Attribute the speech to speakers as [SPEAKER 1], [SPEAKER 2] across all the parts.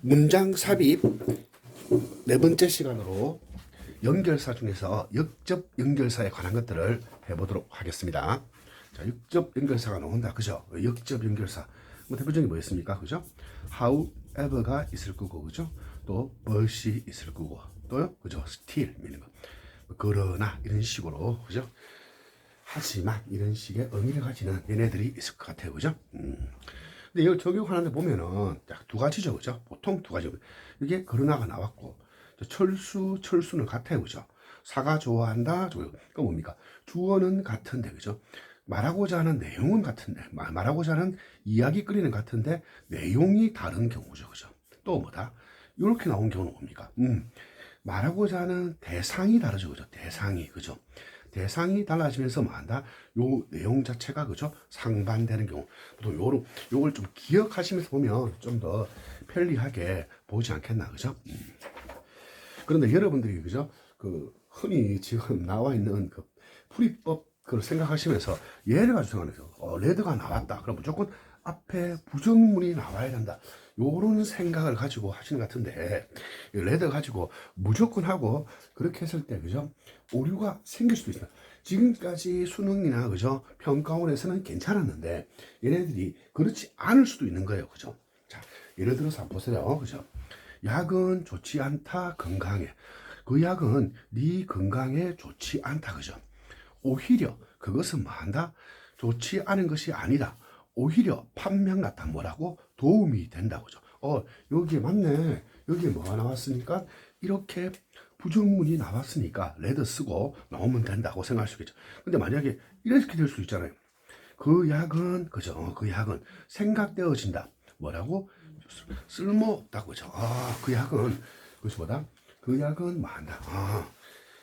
[SPEAKER 1] 문장 삽입 네 번째 시간으로 연결사 중에서 역접 연결사에 관한 것들을 해보도록 하겠습니다. 자, 역접 연결사가 나온다. 그죠? 역접 연결사. 뭐 대표적인 뭐였습니까? 그죠? however가 있을 거고, 그죠? 또 but이 있을 거고, 또요, 그죠? still 있는 거. 그러나 이런 식으로, 그죠? 하지만 이런 식의 의미를 가지는 얘네들이 있을 것 같아요. 그죠? 근데 이걸 적용하는데 보면은 딱 두 가지죠. 그죠? 보통 두 가지. 이게 그러나가 나왔고, 철수는 같아요. 그죠? 사가 좋아한다. 그거 뭡니까? 주어는 같은데, 그죠? 말하고자 하는 내용은 같은데, 말하고자 하는 이야기거리는 같은데, 내용이 다른 경우죠. 그죠? 또 뭐다? 이렇게 나온 경우는 뭡니까? 말하고자 하는 대상이 다르죠. 그죠? 대상이. 그죠? 대상이 달라지면서 뭐 한다? 요 내용 자체가 그죠? 상반되는 경우. 또 요걸 좀 기억하시면서 보면 좀 더 편리하게 보지 않겠나. 그죠? 그런데 여러분들이 그죠? 그 흔히 지금 나와 있는 그 풀이법 그걸 생각하시면서 예를 가지고 생각해서 레드가 나왔다. 그럼 무조건 앞에 부정문이 나와야 된다. 요런 생각을 가지고 하시는 것 같은데 레드 가지고 무조건 하고 그렇게 했을 때 그죠? 오류가 생길 수도 있어요. 지금까지 수능이나 그죠? 평가원에서는 괜찮았는데 얘네들이 그렇지 않을 수도 있는 거예요. 그죠? 자, 예를 들어서 한번 보세요. 그죠? 약은 좋지 않다 건강에. 그 약은 네 건강에 좋지 않다. 그죠? 오히려 그것은 뭐 한다? 좋지 않은 것이 아니다. 오히려 판명 같다. 뭐라고? 도움이 된다. 그죠? 여기에 맞네. 여기에 뭐가 나왔으니까 이렇게 부정문이 나왔으니까 레드 쓰고 나오면 된다고 생각할 수 있겠죠. 근데 만약에 이렇게 될 수 있잖아요. 그 약은 그죠? 그 약은 생각되어진다. 뭐라고? 쓸모없다고. 그죠? 그 약은 그것이 뭐다? 그 약은 뭐 한다?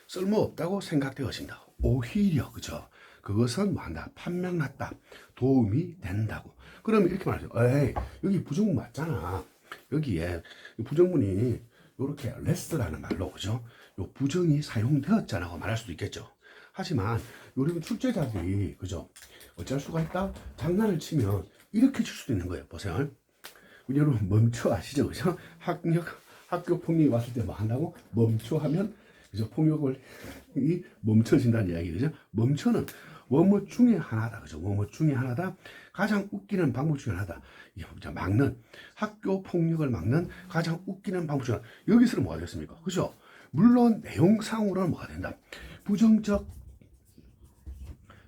[SPEAKER 1] 쓸모없다고 생각되어진다. 오히려 그죠? 그것은 뭐 한다? 판명났다. 도움이 된다고. 그러면 이렇게 말하죠. 에이, 여기 부정문 맞잖아. 여기에 부정문이 이렇게 레스라는 말로 그죠? 요 부정이 사용되었잖아고 말할 수도 있겠죠. 하지만 요즘 출제자들이 그죠? 어쩔 수가 있다. 장난을 치면 이렇게 칠 수도 있는 거예요. 보세요. 여러분 멈춰 아시죠? 그죠? 학교 폭력이 왔을 때 뭐 한다고? 멈춰 하면 그죠? 폭력을 멈춰진다는 이야기 그죠? 멈춰는 뭐뭐 중에 하나다. 그죠? 뭐뭐 중에 하나다. 가장 웃기는 방법 중에 하나다. 막는 학교 폭력을 막는 가장 웃기는 방법 중에 하나. 여기서는 뭐가 되겠습니까? 그죠? 물론 내용상으로는 뭐가 된다. 부정적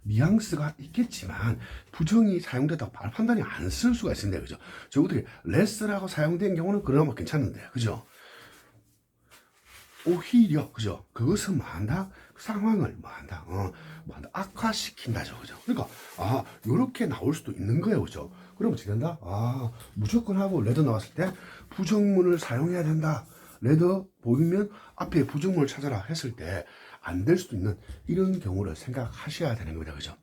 [SPEAKER 1] 뉘앙스가 있겠지만 부정이 사용됐다고 바로 판단이 안 쓸 수가 있습니다. 그죠? 적어도 레스라고 사용된 경우는 그나마 괜찮은데 그죠? 오히려 그죠? 그것은 뭐한다? 상황을 뭐한다? 악화시킨다죠. 그죠? 그러니까 요렇게 나올 수도 있는 거예요. 그죠? 그럼 어떻게 된다? 무조건 하고 레드 나왔을 때 부정문을 사용해야 된다. 레드 보이면 앞에 부정문을 찾아라 했을 때 안 될 수도 있는 이런 경우를 생각하셔야 되는 겁니다. 그죠?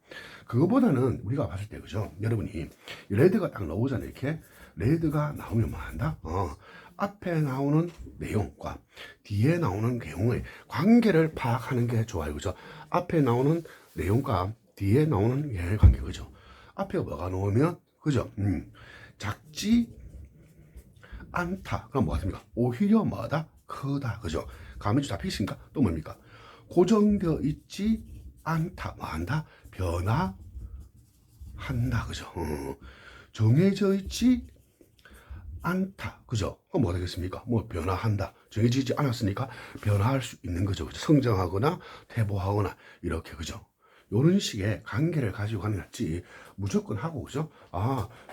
[SPEAKER 1] 그거보다는 우리가 봤을 때 그죠? 여러분이 레드가 딱 나오잖아요. 이렇게 레드가 나오면 뭐 한다? 앞에 나오는 내용과 뒤에 나오는 내용의 관계를 파악하는 게 좋아요. 그죠? 앞에 나오는 내용과 뒤에 나오는 얘의 관계. 그죠? 앞에 뭐가 나오면 그죠? 작지 않다. 그럼 뭐가 됩니까? 오히려 뭐다? 크다. 그죠? 감이 잡히십니까? 또 뭡니까? 고정되어 있지 않다. 뭐 한다? 변화한다. 그죠? 정해져 있지 않다. 그죠? 그럼 뭐 되겠습니까? 뭐 변화한다. 정해지지 않았으니까 변화할 수 있는 거죠. 그죠? 성장하거나 퇴보하거나 이렇게. 그죠? 요런 식의 관계를 가지고 가는 낫지 무조건 하고 그죠?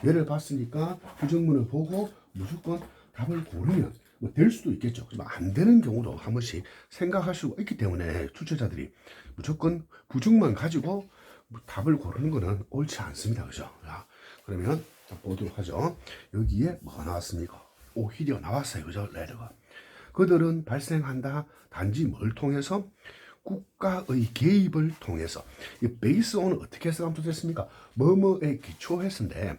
[SPEAKER 1] 얘를 봤으니까 부정문을 보고 무조건 답을 고르면 뭐 될 수도 있겠죠. 하지만 안 되는 경우도 한 번씩 생각할 수가 있기 때문에 출제자들이 무조건 부정만 가지고 답을 고르는 거는 옳지 않습니다. 그죠? 자, 그러면 보도록 하죠. 여기에 뭐가 나왔습니까? 오히려 나왔어요. 그죠? 레드가. 그들은 발생한다. 단지 뭘 통해서? 국가의 개입을 통해서. 이 베이스 온은 어떻게 해석하면 좋겠습니까? 뭐뭐에 기초했는데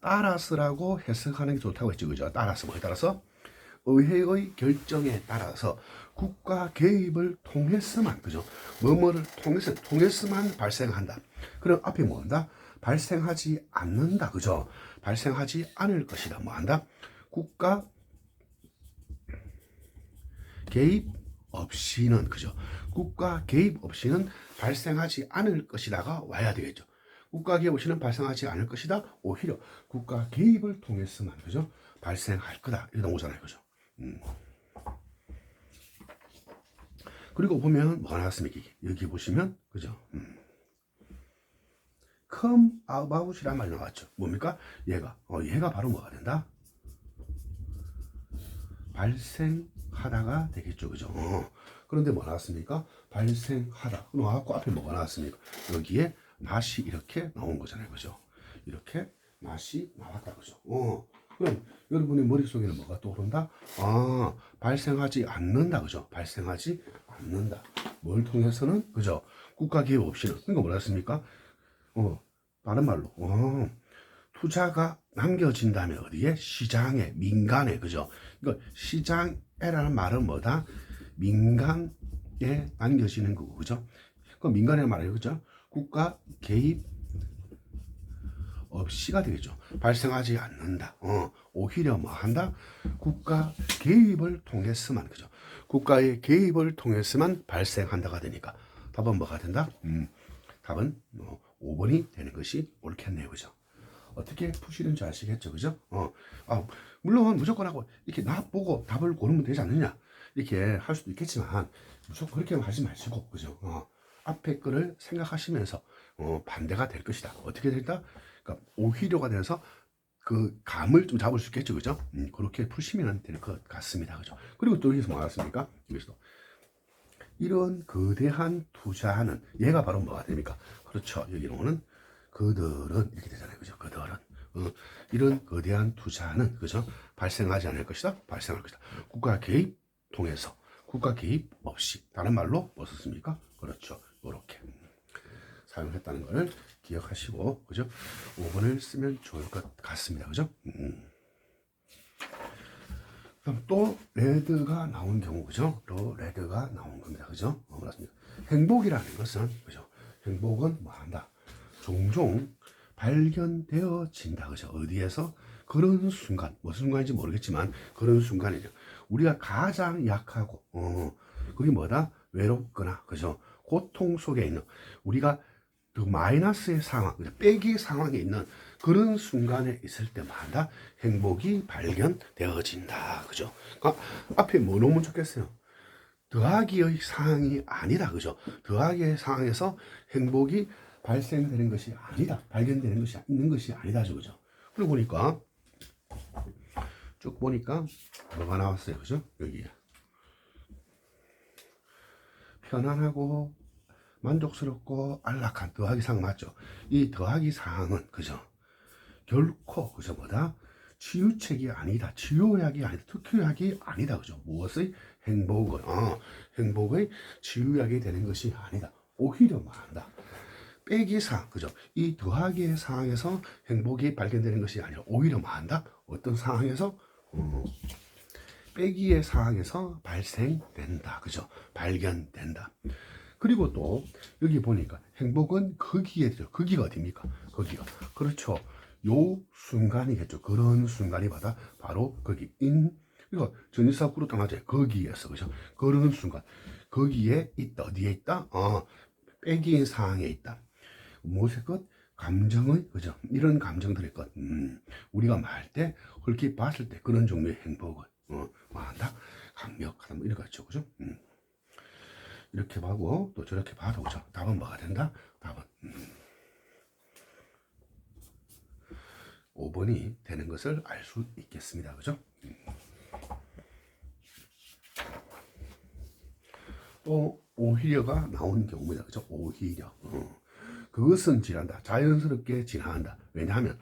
[SPEAKER 1] 따라서라고 해석하는 게 좋다고 했죠. 그죠? 따라서 뭐에 따라서? 의회의 결정에 따라서 국가 개입을 통해서만 그죠? 뭐뭐를 통해서만 발생한다. 그럼 앞에 뭐한다? 발생하지 않는다. 그죠? 발생하지 않을 것이다. 뭐한다? 국가 개입 없이는 그죠? 국가 개입 없이는 발생하지 않을 것이다가 와야 되겠죠. 국가 개입 없이는 발생하지 않을 것이다. 오히려 국가 개입을 통해서만 그죠? 발생할 거다. 이렇게 나오잖아요, 그죠? 그리고 보면 뭐가 나왔습니까? 여기 보시면 그죠? come about이란 말이 나왔죠. 뭡니까? 얘가 바로 뭐가 된다? 발생하다가 되겠죠, 그죠? 그런데 뭐 나왔습니까? 발생하다. 나왔고 앞에 뭐가 나왔습니까? 여기에 맛이 이렇게 나온 거잖아요, 그죠? 이렇게 맛이 나왔다, 그죠? 그럼 여러분의 머릿속에는 뭐가 떠오른다? 발생하지 않는다, 그죠? 발생하지 않는다. 뭘 통해서는? 그죠? 국가 개입 없이는. 그러니까 뭐랬습니까? 다른 말로, 투자가 남겨진다면 어디에? 시장에, 민간에, 그죠? 그러니까 시장에라는 말은 뭐다? 민간에 남겨지는 거고, 그죠? 그 민간이라는 말이에요, 그죠? 국가 개입 없이가 되겠죠. 발생하지 않는다. 오히려 뭐 한다? 국가 개입을 통해서만, 그죠? 국가의 개입을 통해서만 발생한다가 되니까 답은 뭐가 된다? 답은 5번이 되는 것이 옳겠네요, 그죠? 어떻게 푸시는지 아시겠죠, 그죠? 물론 무조건 하고 이렇게 나 보고 답을 고르면 되지 않느냐 이렇게 할 수도 있겠지만 무조건 그렇게 하지 마시고, 그죠? 앞에 거를 생각하시면서 반대가 될 것이다. 어떻게 될까? 그러니까 오히려가 돼서 그 감을 좀 잡을 수 있겠죠, 그죠? 그렇게 푸시면 될 것 같습니다, 그죠? 그리고 또 여기서 뭐 나왔습니까? 여기서 이런 거대한 투자는 얘가 바로 뭐가 됩니까? 그렇죠. 여기는 그들은 이렇게 되잖아요, 그죠? 그들은 이런 거대한 투자는 그죠? 발생하지 않을 것이다. 발생할 것이다. 국가 개입 통해서 국가 개입 없이 다른 말로 뭐 썼습니까? 그렇죠. 이렇게 사용했다는 것을 기억하시고 그죠? 5번을 쓰면 좋을 것 같습니다. 그죠? 그럼 또 레드가 나온 경우 그죠? 또 레드가 나온 겁니다. 그죠? 그렇습니다. 행복이라는 것은 그죠? 행복은 뭐 한다? 종종 발견되어진다. 그죠? 어디에서? 그런 순간, 무슨 순간인지 모르겠지만 그런 순간이죠. 우리가 가장 약하고 그게 뭐다? 외롭거나 그죠? 고통 속에 있는 우리가 그 마이너스의 상황, 빼기 상황에 있는 그런 순간에 있을 때마다 행복이 발견되어진다. 그죠? 그러니까 앞에 뭐 놓으면 좋겠어요? 더하기의 상황이 아니다. 그죠? 더하기의 상황에서 행복이 발생되는 것이 아니다. 발견되는 것이 있는 것이 아니다. 그죠? 그리고 보니까 쭉 보니까 뭐가 나왔어요. 그죠? 여기 편안하고 만족스럽고 안락한 더하기 상황 맞죠? 이 더하기 상황은 그죠? 결코 그죠 뭐다? 치유책이 아니다. 치유약이 아니다. 특효약이 아니다. 그죠? 무엇의 행복은 행복의 치유약이 되는 것이 아니다. 오히려 말한다. 빼기 상황 그죠? 이 더하기의 상황에서 행복이 발견되는 것이 아니라 오히려 말한다. 어떤 상황에서 빼기의 상황에서 발생된다. 그죠? 발견된다. 그리고 또 여기 보니까 행복은 거기에 들어. 거기가 어디입니까? 거기가 그렇죠. 요 순간이겠죠. 그런 순간이 바로 거기 이거 전치사 구루땅 하죠. 거기에서 그죠? 그런 순간 거기에 있다. 어디에 있다? 빼기의 상황에 있다. 무엇의 것? 감정의 그죠? 이런 감정들의 것. 우리가 말할 때 헐기 봤을 때 그런 종류의 행복을 말한다. 강력하다. 뭐 이런 거 같죠, 그죠? 이렇게 봐도 또 저렇게 봐도 그죠? 답은 뭐가 된다? 답은 5번이 되는 것을 알 수 있겠습니다. 그죠? 또 오히려가 나온 경우입니다. 그죠? 오히려. 그것은 지난다. 자연스럽게 지나간다. 왜냐하면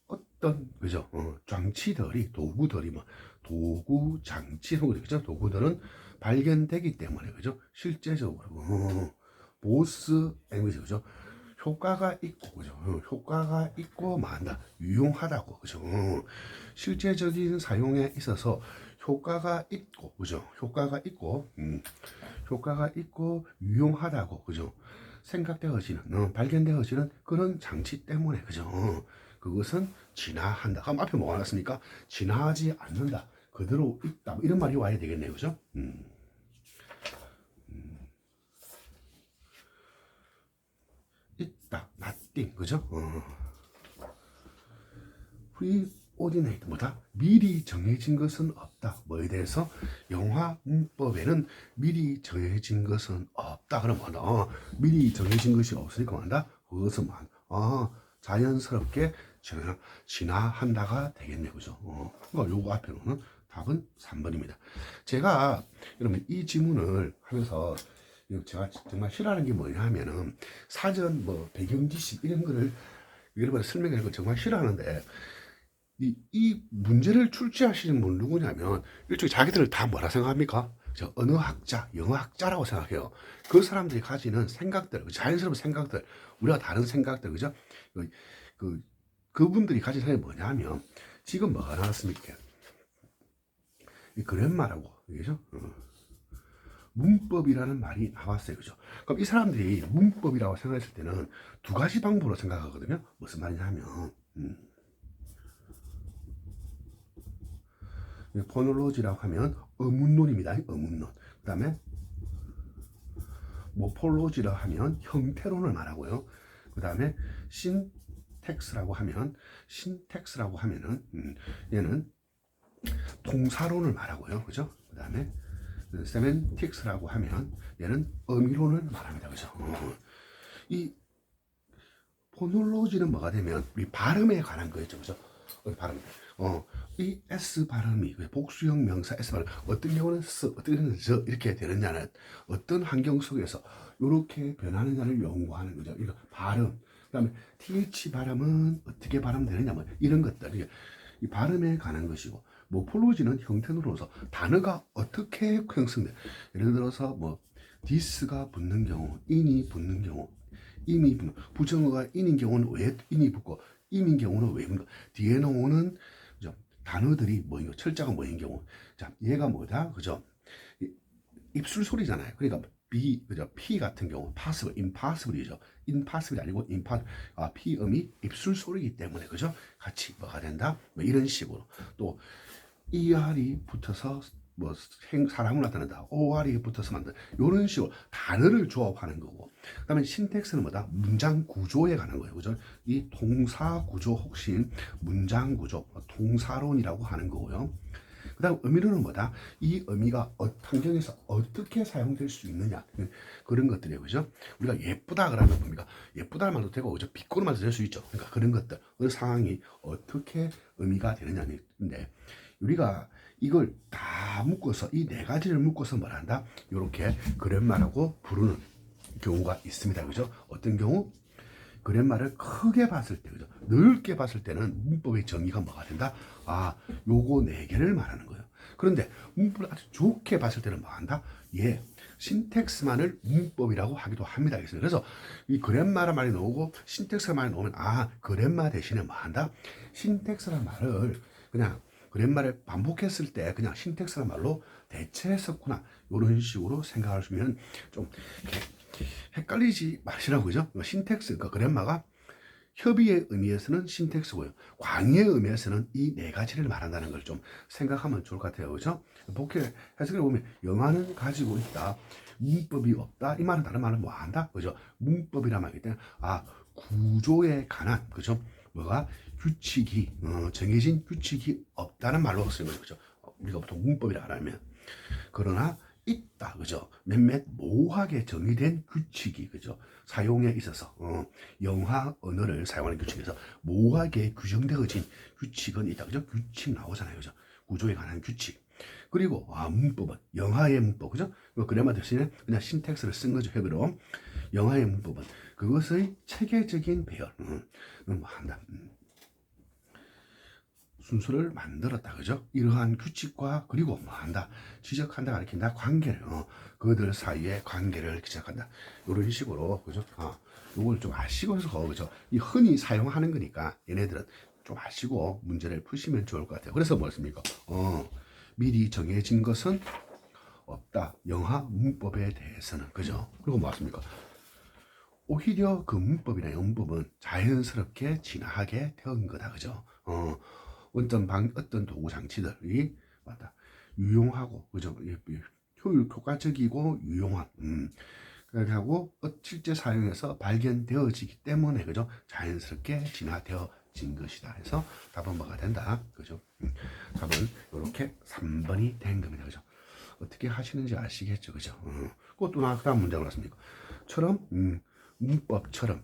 [SPEAKER 1] 어떤 그죠? 장치들이 도구들이 뭐 도구 장치 그죠? 도구들은 발견되기 때문에 그죠? 실제적으로 보스 앵글이 그죠? 효과가 있고 그죠? 효과가 있고 만다 유용하다고 그죠? 실제적인 사용에 있어서 효과가 있고 그죠? 효과가 있고 유용하다고 그죠? 생각되어지는 발견되어지는 그런 장치 때문에 그죠? 그것은 진화한다. 그럼 앞에 뭐가 나왔습니까? 진화하지 않는다. 그대로 있다. 뭐 이런 말이 와야 되겠네요. 그죠? 있다. nothing. 그죠? preordinate 뭐다? 미리 정해진 것은 없다. 뭐에 대해서? 영화 문법에는 미리 정해진 것은 없다. 그러면 미리 정해진 것이 없으니까 뭐한다? 그것은 자연스럽게 진화한다가 되겠네. 그죠? 그러니까 요거 앞에는 답은 3번입니다. 제가 여러분 이 지문을 하면서 제가 정말 싫어하는 게 뭐냐 하면은 사전 뭐 배경 지식 이런 거를 여러분 설명하는 거 정말 싫어하는데 이 문제를 출제하시는 분 누구냐면 일종의 자기들을 다 뭐라 생각합니까? 저 언어학자, 영어학자라고 생각해요. 그 사람들이 가지는 생각들, 자연스러운 생각들, 우리가 다른 생각들, 그죠? 그분들이 가진 생각이 뭐냐면 지금 뭐가 나왔습니까? 이 그랜마라고, 그죠? 문법이라는 말이 나왔어요. 그죠? 그럼 이 사람들이 문법이라고 생각했을 때는 두 가지 방법으로 생각하거든요. 무슨 말이냐 하면, 포놀로지라고 하면 어문론입니다. 어문론. 그 다음에 모폴로지라고 하면 형태론을 말하고요. 그 다음에 신텍스라고 하면은 얘는 동사론을 말하고요. 그죠? 그 다음에 세멘틱스라고 하면 얘는 의미론을 말합니다. 그죠? 이 포놀로지는 뭐가 되면 우리 발음에 관한 거였죠. 그죠? 발음. 이 S 발음이 복수형 명사 S 발음 어떤 경우는 어떤 경우는 저 이렇게 되느냐는 어떤 환경 속에서 이렇게 변하느냐를 연구하는 거죠. 이거 발음. 그다음에 TH 발음은 어떻게 발음되느냐 뭐 이런 것들 이 발음에 관한 것이고 모폴로지는 형태로서 단어가 어떻게 형성돼. 예를 들어서 뭐 this가 붙는 경우, in이 붙는 경우, im이 붙는 부정어가 in인 경우는 왜 in이 붙고 임인 경우는 왜 붙는 거. 뒤에 나오는 단어들이 뭐인 거, 철자가 뭐인 경우. 자, 얘가 뭐다? 그죠? 입술 소리잖아요. 그러니까 그죠? P 같은 경우, possible, impossible이죠. impossible 아니고 P음이 입술 소리이기 때문에, 그죠? 같이 뭐가 된다? 뭐 이런 식으로. 또, ER이 붙어서 뭐 사람을 나타낸다. OR이 붙어서 만든 이런 식으로 단어를 조합하는 거고. 그다음에 신텍스는 뭐다? 문장 구조에 관한 거예요. 그죠? 이 동사 구조 혹시 문장 구조, 동사론이라고 하는 거고요. 그다음 의미로는 뭐다? 이 의미가 환경에서 어떻게 사용될 수 있느냐 그런 것들이에요. 그죠? 우리가 예쁘다 그러면 뭡니까? 예쁘다 말도 되고 그죠? 비꼬는 말도 될 수 있죠. 그러니까 그런 것들, 그 상황이 어떻게 의미가 되느냐인데 우리가 이걸 다 묶어서 이 네 가지를 묶어서 뭘 한다? 이렇게 그랜마라고 부르는 경우가 있습니다. 그죠? 어떤 경우? 그랜마를 크게 봤을 때, 그죠? 넓게 봤을 때는 문법의 정의가 뭐가 된다? 요거 네 개를 말하는 거예요. 그런데 문법을 아주 좋게 봤을 때는 뭐 한다? 신텍스만을 문법이라고 하기도 합니다. 그래서 이 그랜마란 말이 나오고 신텍스란 말이 나오면 그랜마 대신에 뭐 한다? 신텍스란 말을 그냥 그랜마를 반복했을 때 그냥 신텍스란 말로 대체했었구나. 이런 식으로 생각하시면 좀 헷갈리지 마시라고. 그죠? 신텍스, 그러니까 그랜마가 협의의 의미에서는 신텍스고요. 광의의 의미에서는 이 네 가지를 말한다는 걸 좀 생각하면 좋을 것 같아요. 그죠? 복해 해석을 보면 영화는 가지고 있다. 문법이 없다. 이 말은 다른 말은 뭐 한다? 그죠? 문법이란 말이기 때문에 구조에 관한, 그죠? 뭐가 규칙이 정해진 규칙이 없다는 말로 쓰는 거죠. 그죠? 우리가 보통 문법이라 하면 그러나 있다. 그죠? 몇몇 모호하게 정의된 규칙이, 그죠? 사용에 있어서 영화 언어를 사용하는 규칙에서 모호하게 규정되어진 규칙은 있다. 그죠? 규칙 나오잖아요. 그죠? 구조에 관한 규칙. 그리고 문법은 영화의 문법, 그죠? 그래마 대신에 그냥 신텍스를 쓴 거죠. heb로 영화의 문법은 그것의 체계적인 배열을 뭐 한다. 순서를 만들었다. 그죠? 이러한 규칙과 그리고 뭐 한다? 지적한다, 가리킨다, 관계를 그들 사이의 관계를 지적한다. 이런 식으로, 그죠? 요걸 좀 아시고서, 그죠? 이 흔히 사용하는 거니까 얘네들은 좀 아시고 문제를 푸시면 좋을 것 같아요. 그래서 뭐였습니까? 미리 정해진 것은 없다. 영화 문법에 대해서는, 그죠? 그리고 뭐였습니까? 오히려 그 문법이나 영문법은 자연스럽게 진화하게 된 거다. 그죠? 어떤 도구 장치들이 맞다. 유용하고, 그죠? 효과적이고 유용한. 그렇게 하고 실제 사용해서 발견되어지기 때문에, 그죠? 자연스럽게 진화되어진 것이다. 해서 답은 뭐가 된다. 그죠? 답은 이렇게 3번이 된 겁니다. 그죠? 어떻게 하시는지 아시겠죠? 그죠? 그것도 그다음 문장을 왔습니까? 처럼, 문법처럼,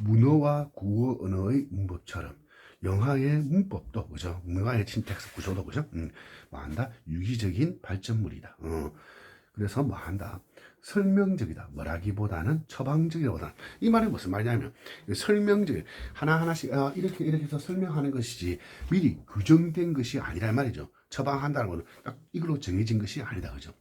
[SPEAKER 1] 문어와 구어 언어의 문법처럼, 영화의 문법도, 그죠? 영화의 신텍스 구조도, 그죠? 뭐 한다? 유기적인 발전물이다. 그래서 뭐 한다? 설명적이다. 뭐라기보다는 처방적이보다는. 이 말이 무슨 말이냐면, 설명적, 하나하나씩, 이렇게 해서 설명하는 것이지, 미리 규정된 것이 아니란 말이죠. 처방한다는 것은 딱 이걸로 정해진 것이 아니다. 그죠?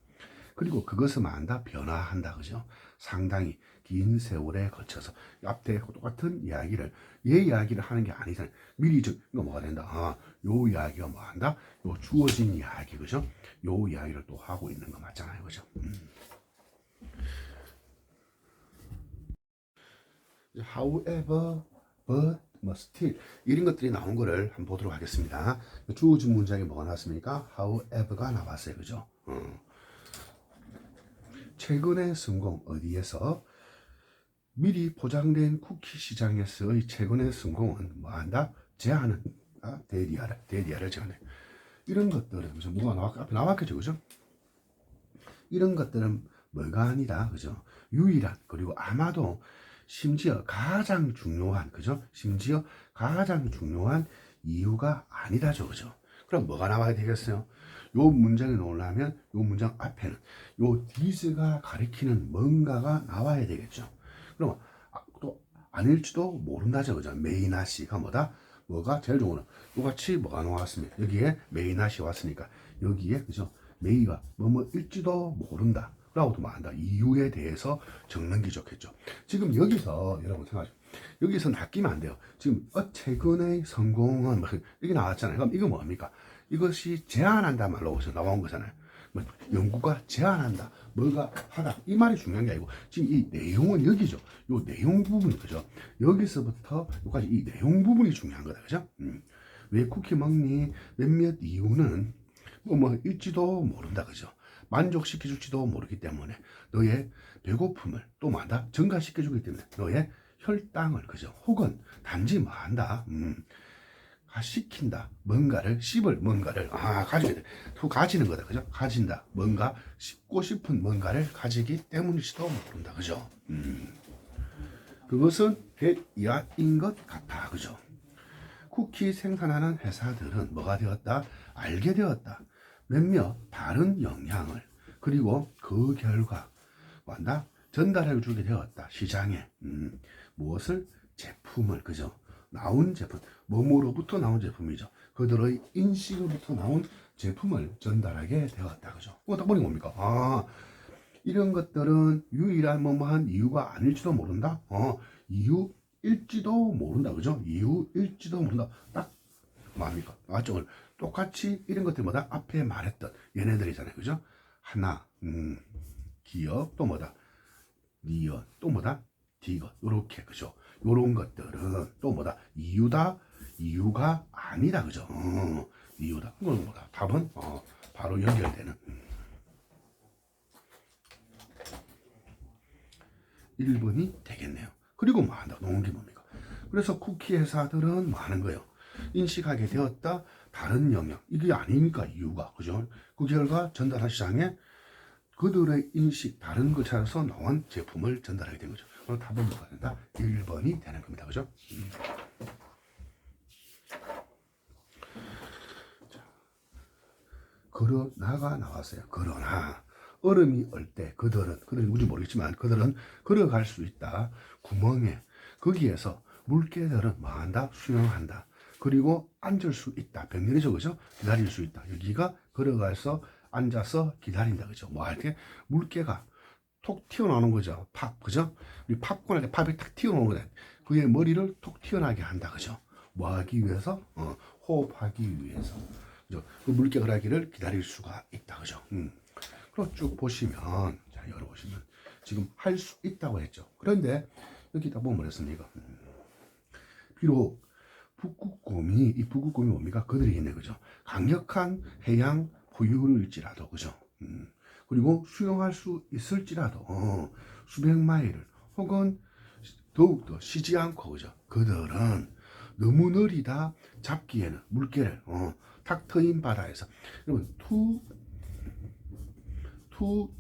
[SPEAKER 1] 그리고 그것을 말한다? 변화한다. 그죠? 상당히 긴 세월에 거쳐서 앞에 똑같은 이야기를 얘 이야기를 하는 게 아니잖아요. 미리 이거 뭐가 된다. 요 이야기가 뭐 한다? 요 주어진 이야기. 그죠? 요 이야기를 또 하고 있는 거 맞잖아요. 그죠? however, but, 뭐 still 이런 것들이 나온 거를 한번 보도록 하겠습니다. 주어진 문장에 뭐가 나왔습니까? however가 나왔어요. 그죠? 최근의 성공 어디에서? 미리 포장된 쿠키 시장에서의 최근의 성공은 뭐한다? 제한은 대리아를 제한해. 이런 것들은 그죠? 뭐가 앞에 나왔겠죠, 그죠? 이런 것들은 뭐가 아니다, 그죠? 유일한, 그리고 아마도 심지어 가장 중요한, 그죠? 심지어 가장 중요한 이유가 아니다죠, 그죠? 그럼 뭐가 나와야 되겠어요? 요 문장에 놓으려면 요 문장 앞에는 요 this가 가리키는 뭔가가 나와야 되겠죠. 그럼 또 아닐지도 모른다죠, 그죠? 메이나시가 뭐다? 뭐가 제일 좋은 거 똑같이 뭐가 나왔습니다. 여기에 메이나시 왔으니까 여기에 그죠? 메이가 뭐뭐일지도 모른다. 라고도 말한다. 이유에 대해서 적는 게 좋겠죠. 지금 여기서 여러분 생각하세요. 여기서 낚이면 안 돼요. 지금 최근의 성공은 이게 나왔잖아요. 그럼 이거 뭡니까? 이것이 제한한다 말로 나온 거잖아요. 뭐 연구가 제한한다. 뭐가 하다. 이 말이 중요한 게 아니고 지금 이 내용은 여기죠. 요 내용 부분 그죠? 여기서부터 여기까지 이 내용 부분이 중요한 거다. 그죠? 왜 쿠키 먹니? 몇몇 이유는 일지도 모른다. 그죠? 만족시켜줄지도 모르기 때문에 너의 배고픔을 또 뭐한다? 증가시켜주기 때문에 너의 혈당을 그죠? 혹은 단지 뭐한다? 시킨다. 뭔가를 씹을 뭔가를 가지게 돼. 또 가지는 거다. 그죠? 가진다. 뭔가 씹고 싶은 뭔가를 가지기 때문일지도 모른다. 그죠? 그것은 대이하인 것 같아. 그죠? 쿠키 생산하는 회사들은 뭐가 되었다? 알게 되었다. 몇몇 다른 영향을 그리고 그 결과 뭐한다? 전달해 주게 되었다. 시장에 무엇을? 제품을 그죠? 나온 제품 뭐뭐로부터 나온 제품이죠. 그들의 인식으로부터 나온 제품을 전달하게 되었다. 그죠? 딱 보니 뭡니까? 이런 것들은 유일한 뭐뭐한 이유가 아닐지도 모른다. 이유일지도 모른다. 그죠? 이유일지도 모른다. 딱 뭡니까? 맞죠? 똑같이 이런 것들마다 앞에 말했던 얘네들이잖아요. 그죠? 하나, 기업, 또 뭐다? 니은, 또 뭐다? 디귿, 요렇게, 그죠? 요런 것들은 또 뭐다? 이유가 아니다. 그죠? 이유다. 그건 뭐다? 답은, 바로 연결되는. 1번이 되겠네요. 그리고 뭐 한다? 놓은 게 뭡니까? 그래서 쿠키 회사들은 뭐 하는 거예요? 인식하게 되었다. 다른 영역. 이게 아니니까 이유가. 그죠? 그 결과 전달한 시장에 그들의 인식, 다른 걸 찾아서 나온 제품을 전달하게 된 거죠. 그럼 답은 뭐가 된다? 1번이 되는 겁니다. 그죠? 자, 그러나가 나왔어요. 그러나 얼음이 얼 때 그들은 누군지 모르겠지만 그들은 걸어갈 수 있다. 구멍에 거기에서 물개들은 뭐한다? 수영한다. 그리고 앉을 수 있다. 벽면이죠, 그죠? 기다릴 수 있다. 여기가 걸어가서 앉아서 기다린다, 그죠? 뭐 할 때 물개가 톡 튀어나오는 거죠. 팝, 그죠? 우리 팝콘 할 때 팝이 탁 튀어나오는 거다. 그의 머리를 톡 튀어나게 한다, 그죠? 뭐 하기 위해서? 호흡하기 위해서. 그죠? 그 물개 걸어가기를 기다릴 수가 있다, 그죠? 그럼 쭉 보시면, 자, 열어보시면, 지금 할 수 있다고 했죠. 그런데, 여기 딱 보면 뭐랬습니까? 비록 북극곰이 뭡니까? 그들이 있네, 그죠? 강력한 해양 부유일지라도 그죠? 그리고 수용할 수 있을지라도 수백 마일을 혹은 더욱더 쉬지 않고 그죠? 그들은 너무 느리다 잡기에는 물개를 탁 트인 바다에서. 여러분 투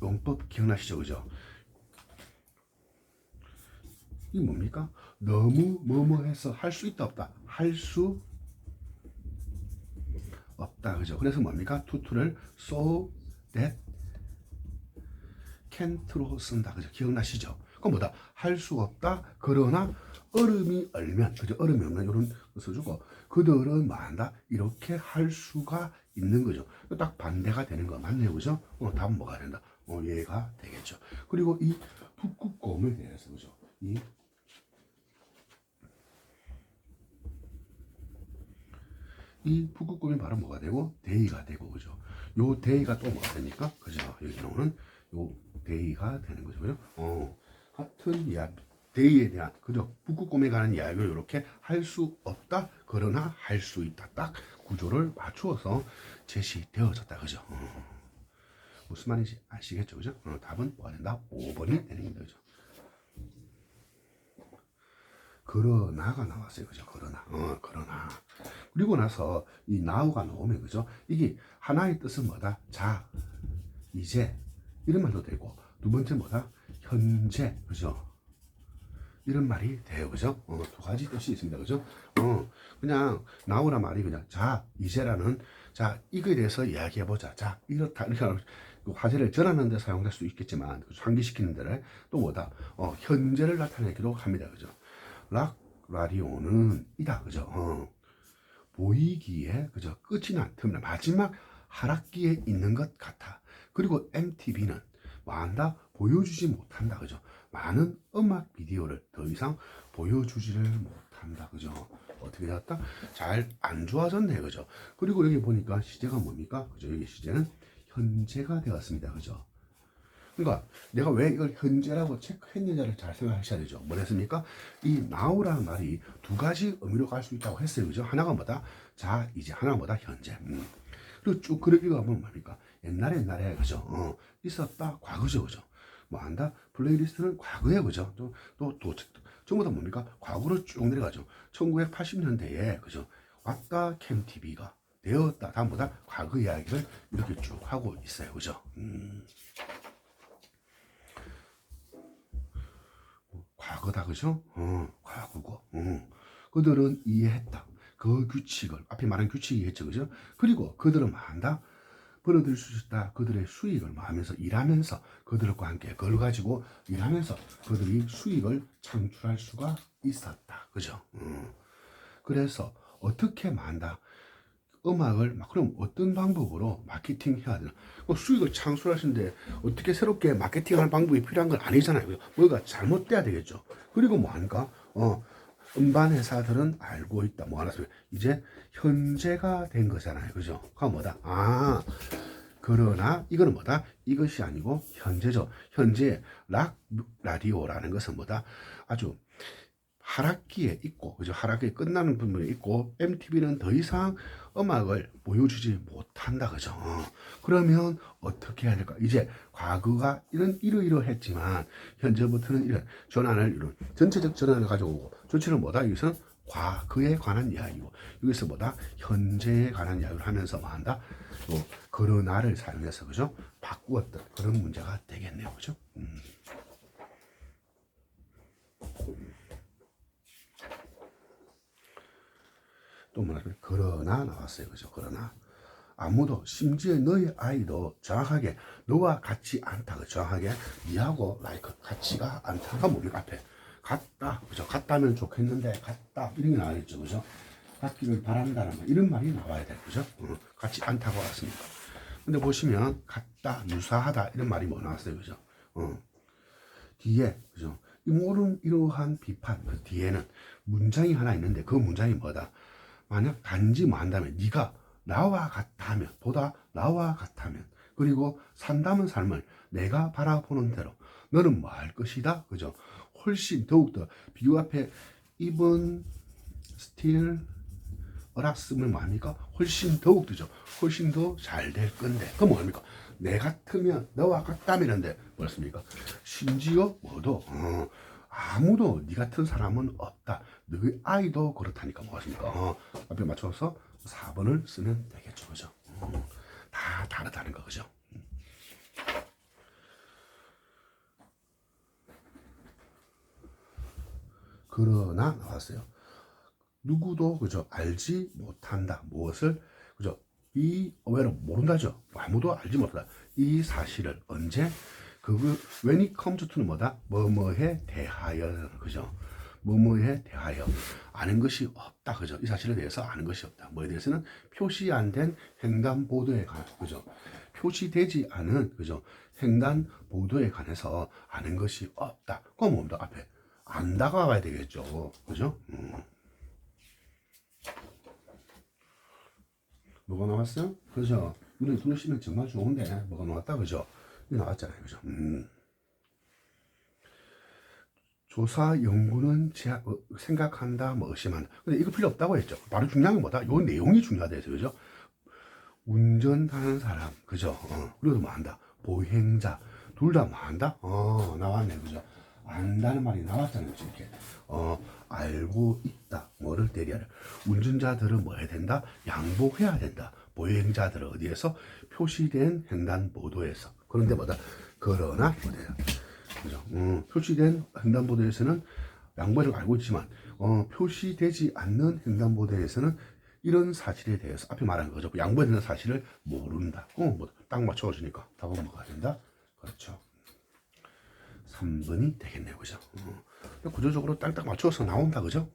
[SPEAKER 1] 용법 기억나시죠? 그죠? 이게 뭡니까? 너무 뭐뭐해서 할 수 있다 없다. 할 수 없다. 그죠? 그래서 뭡니까? 투투를 so that can't로 쓴다. 그죠? 기억나시죠? 그건 뭐다? 할 수 없다. 그러나 얼음이 얼면, 그죠? 얼음이 얼면 이런 거 써주고 그들은 뭐 한다? 이렇게 할 수가 있는 거죠. 딱 반대가 되는 거 맞네요. 그죠? 답은 뭐가 된다? 얘가 되겠죠. 그리고 이 북극곰에 대해서 그죠? 이 북극곰이 바로 뭐가 되고 대의가 되고 그죠? 요 대의가 또 뭐가 되니까 그죠? 여기 나오는 요 대의가 되는 거죠. 그죠? 같은 이야기 대의에 대한 그죠? 북극곰에 관한 이야기를 이렇게 할 수 없다 그러나 할 수 있다 딱 구조를 맞추어서 제시되어졌다 그죠? 무슨 말인지 아시겠죠? 그죠? 답은 뭐가 된다? 5번이 되는 겁니다. 그죠? 그러나가 나왔어요. 그죠? 그러나. 그리고 나서 이 now가 나오면, 그죠? 이게 하나의 뜻은 뭐다? 자, 이제. 이런 말도 되고, 두 번째 뭐다? 현재. 그죠? 이런 말이 돼요. 그죠? 두 가지 뜻이 있습니다. 그죠? 그냥 now란 말이 그냥 자, 이제라는 자, 이거에 대해서 이야기해보자. 자, 이렇다. 이렇게 화제를 전하는 데 사용될 수 있겠지만, 상기시키는 데를 또 뭐다? 현재를 나타내기도 합니다. 그죠? 라디오는 이다. 그죠? 보이기에 그죠? 끝이 난 틈나 마지막 하락기에 있는 것 같아. 그리고 MTV는 뭐한다? 보여주지 못한다. 그죠? 많은 음악 비디오를 더 이상 보여주지를 못한다. 그죠? 어떻게 되었다? 잘 안 좋아졌네. 그죠? 그리고 여기 보니까 시제가 뭡니까? 그죠? 여기 시제는 현재가 되었습니다. 그죠? 그러니까 내가 왜 이걸 현재라고 체크했느냐를 잘 생각하셔야 되죠. 뭐랬습니까? 이 now라는 말이 두 가지 의미로 갈 수 있다고 했어요. 그죠? 하나가 뭐다? 자, 이제. 하나가 뭐다? 현재. 그리고 쭉 글을 읽어보면 뭡니까? 옛날에 그죠? 있었다. 과거죠. 그죠? 뭐 한다? 플레이리스트는 과거에 그죠? 또 전부 다 뭡니까? 과거로 쭉 내려가죠. 1980년대에 그죠? 왔다 캠TV가 되었다. 다음보다 과거 이야기를 이렇게 쭉 하고 있어요. 그죠? 과거다. 그죠? 과거고. 그들은 이해했다. 그 규칙을, 앞에 말한 규칙이 있죠. 그죠? 그리고 그들은 뭐 한다? 벌어들일 수 있다. 그들의 수익을 뭐 하면서 일하면서 그들과 함께 그걸 가지고 일하면서 그들이 수익을 창출할 수가 있었다. 그죠? 그래서 어떻게 만다? 음악을 막 그럼 어떤 방법으로 마케팅 해야 되나? 수익을 창출하시는데 어떻게 새롭게 마케팅하는 방법이 필요한 건 아니잖아요. 뭐가 잘못돼야 되겠죠. 그리고 뭐 하니까 음반 회사들은 알고 있다. 뭐 하나 이제 현재가 된 거잖아요. 그죠? 그가 뭐다? 그러나 이거는 뭐다? 이것이 아니고 현재죠. 현재 라디오라는 것은 뭐다? 아주 하락기에 있고, 그죠? 하락기에 끝나는 부분에 있고, MTV는 더 이상 음악을 보여주지 못한다, 그죠? 그러면 어떻게 해야 될까? 이제 과거가 이러이러했지만, 현재부터는 이런 전환을 이룬, 전체적 전환을 가져오고, 전체는 뭐다? 여기서는 과거에 관한 이야기고, 여기서 뭐다? 현재에 관한 이야기를 하면서 뭐 한다? 그러나를 사용해서, 그죠? 바꾸었던 그런 문제가 되겠네요, 그죠? 또 뭐냐면 그러나 나왔어요. 그죠? 그러나 아무도 심지어 너의 아이도 정확하게 너와 같지 않다. 정확하게 니하고 라이크 같지가 않다가 뭡니까? 앞에 같다. 그죠? 같다면 좋겠는데 같다. 이런 게 나와있죠. 그죠? 같기를 바란다는 말, 이런 말이 나와야 돼. 그죠? 같지 않다고 왔습니까? 근데 보시면 같다, 유사하다 이런 말이 뭐 나왔어요. 그죠? 뒤에 그죠? 이러한 비판 그 뒤에는 문장이 하나 있는데 그 문장이 뭐다? 만약 단지 뭐 한다면 네가 나와 같다면 보다 나와 같다면 그리고 산다면 삶을 내가 바라보는 대로 너는 뭐 할 것이다. 그죠? 훨씬 더욱더 비교 앞에 even still 어라 쓰면 뭐합니까? 훨씬 더욱 되죠. 훨씬 더 잘 될 건데. 그럼 뭐합니까? 내 같으면 너와 같다면인데 뭐였습니까? 심지어 뭐도 아무도 네 같은 사람은 없다. 너희 아이도 그렇다니까 뭐겠습니까? 앞에 맞춰서 4번을 쓰면 되겠죠. 그죠? 다 다르다는 거 그죠? 그러나 나왔어요. 누구도 그죠? 알지 못한다. 무엇을 그죠? 이 외로 모른다죠. 아무도 알지 못한다. 이 사실을 언제 when it comes to는 뭐다? 뭐뭐에 대하여 그죠? 뭐뭐에 대하여 아는 것이 없다 그죠? 이 사실에 대해서 아는 것이 없다. 뭐에 대해서는 표시 안 된 횡단 보도에 관해 그죠? 표시되지 않은 그죠? 횡단 보도에 관해서 아는 것이 없다. 그건 뭡니다? 앞에 안다가 와야 되겠죠. 그죠? 뭐가 나왔어요? 그죠? 우리 들으시면 정말 좋은데 뭐가 나왔다 그죠? 이 나왔잖아요. 그죠? 조사 연구는 생각한다 뭐 의심한다. 근데 이거 필요 없다고 했죠. 바로 중요한 건 뭐다? 요 내용이 중요하다 해서 그죠? 운전하는 사람 그죠? 그리고 뭐 한다? 보행자 둘 다 뭐 한다? 나왔네 그죠? 안다는 말이 나왔잖아요. 이렇게 알고 있다. 뭐를 대리하려. 운전자들은 뭐 해야 된다? 양보해야 된다. 보행자들은 어디에서? 표시된 횡단보도에서. 그런데 뭐다? 그러나 뭐래요? 그죠? 표시된 횡단보도에서는 양보를 알고 있지만 표시되지 않는 횡단보도에서는 이런 사실에 대해서 앞에 말한 거죠. 양보에 대한 사실을 모른다. 딱 맞춰주니까 답은 뭐가 된다? 그렇죠. 3번이 되겠네요. 그죠? 구조적으로 딱딱 맞춰서 나온다. 그죠?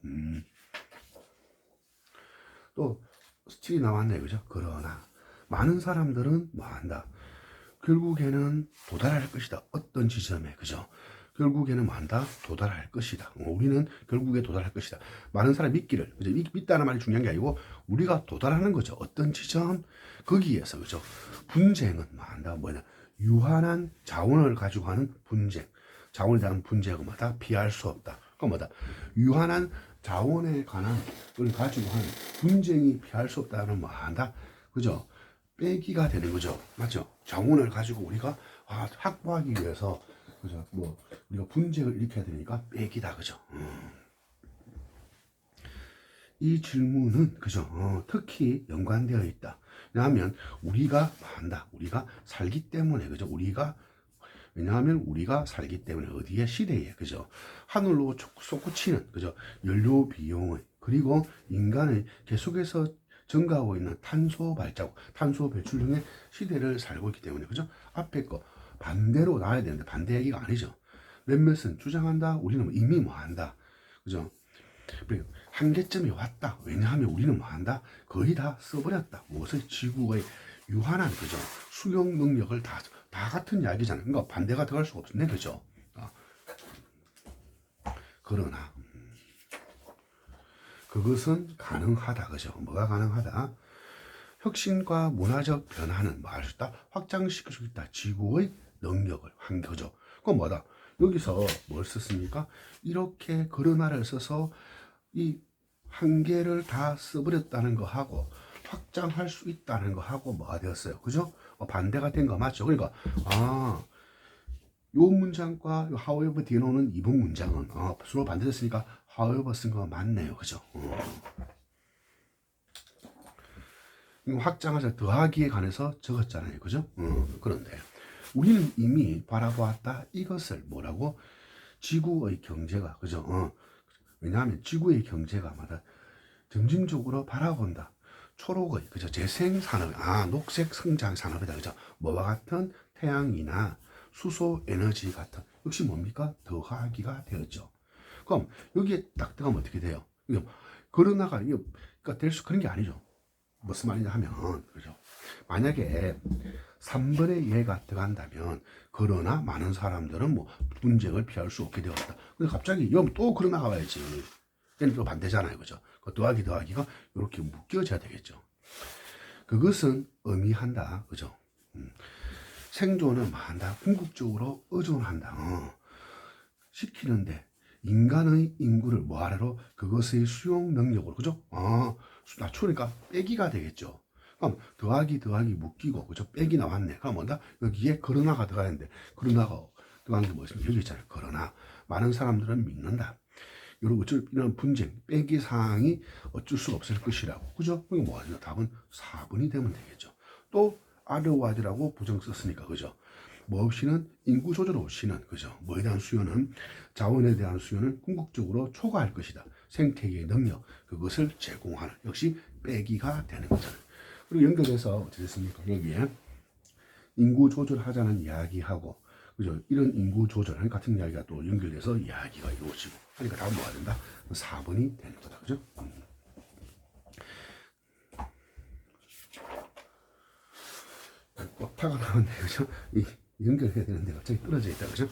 [SPEAKER 1] 또 스틸이 나왔네. 그죠? 그러나 많은 사람들은 뭐 한다? 결국에는 도달할 것이다. 어떤 지점에. 그죠? 결국에는 뭐 한다? 도달할 것이다. 우리는 결국에 도달할 것이다. 많은 사람이 믿기를. 그죠? 믿다는 말이 중요한 게 아니고 우리가 도달하는 거죠. 어떤 지점? 거기에서. 그죠? 분쟁은 뭐 한다? 뭐냐? 유한한 자원을 가지고 하는 분쟁. 자원에 대한 분쟁은 뭐다? 피할 수 없다. 그건 뭐다? 유한한 자원에 관한 걸 가지고 하는 분쟁이 피할 수 없다는 뭐 한다? 그죠? 빼기가 되는 거죠. 맞죠? 자원을 가지고 우리가 확보하기 위해서 그죠? 뭐 우리가 분쟁을 일으켜야 되니까 빼기다. 그죠? 이 질문은 그죠? 특히 연관되어 있다. 왜냐하면 우리가 한다. 우리가 살기 때문에 그죠? 왜냐하면 우리가 살기 때문에 어디에 시대에 그죠? 하늘로 솟구치는 그죠? 연료 비용을 그리고 인간의 계속해서 증가하고 있는 탄소 발자국, 탄소 배출 등의 시대를 살고 있기 때문에 그죠? 앞에 거 반대로 나와야 되는데 반대 얘기가 아니죠. 몇몇은 주장한다. 우리는 이미 뭐 한다. 그죠? 한계점이 왔다. 왜냐하면 우리는 뭐 한다. 거의 다 써버렸다. 무엇을 지구의 유한한 그죠? 수용 능력을 다 같은 이야기잖아요. 그러니까 반대가 들어갈 수가 없네. 그죠? 그러나 그것은 가능하다. 그죠? 뭐가 가능하다? 혁신과 문화적 변화는 뭐 할 수 있다? 확장시킬 수 있다. 지구의 능력을 한거죠. 그건 뭐다? 여기서 뭘 썼습니까? 이렇게 그러나를 써서 이 한계를 다 써버렸다는 거 하고 확장할 수 있다는 거 하고 뭐가 되었어요? 그죠? 반대가 된 거 맞죠? 그러니까 요 문장과 요 however 뒤에 나오는 이번 문장은 서로 반대됐으니까 however 쓴 거 맞네요. 그죠? 확장하자 더하기에 관해서 적었잖아요. 그죠? 그런데 우리는 이미 바라보았다. 이것을 뭐라고? 지구의 경제가 그죠? 왜냐하면 지구의 경제가 마다 점진적으로 바라본다. 초록의 그죠? 재생 산업, 녹색 성장 산업이다. 그죠? 뭐와 같은 태양이나 수소 에너지 같은 역시 뭡니까? 더하기가 되었죠. 그럼 여기에 딱 들어가면 어떻게 돼요? 그러나가 그러니까 될 수 그런 게 아니죠. 무슨 말이냐 하면 그죠? 만약에 3번의 예가 들어간다면 그러나 많은 사람들은 뭐 분쟁을 피할 수 없게 되었다. 근데 갑자기 여기 또 그러나가 와야지. 얘는 또 반대잖아요. 그죠? 그 더하기가 이렇게 묶여져야 되겠죠. 그것은 의미한다. 그죠? 생존은 한다. 궁극적으로 의존한다. 시키는데 인간의 인구를 뭐하러 그것의 수용 능력으로 그죠? 낮추니까 빼기가 되겠죠. 그럼 더하기 묶이고 그죠? 빼기 나왔네. 그럼 뭐다? 여기에 그러나가 들어가야 되는데 그러나가 들어간 게 뭐였습니까? 여기 있잖아요. 그러나 많은 사람들은 믿는다. 이런 분쟁, 빼기 사항이 어쩔 수 없을 것이라고. 그죠? 그게 뭐죠? 답은 4번이 되면 되겠죠. 또 otherwise라고 부정 썼으니까 그죠? 뭐 없이는 인구 조절 없이는 그죠? 뭐에 대한 수요는 자원에 대한 수요는 궁극적으로 초과할 것이다. 생태계의 능력 그것을 제공하는 역시 빼기가 되는 거잖아요. 그리고 연결해서 어떻게 됐습니까? 여기에 인구 조절하자는 이야기하고 그죠? 이런 인구 조절 같은 이야기가 또 연결돼서 이야기가 이루어지고 하니까 다음 뭐가 된다? 4번이 되는 거다. 그죠? 꽉타가 나왔네. 그죠? 연결해야 되는데 갑자기 떨어져 있다. 그죠?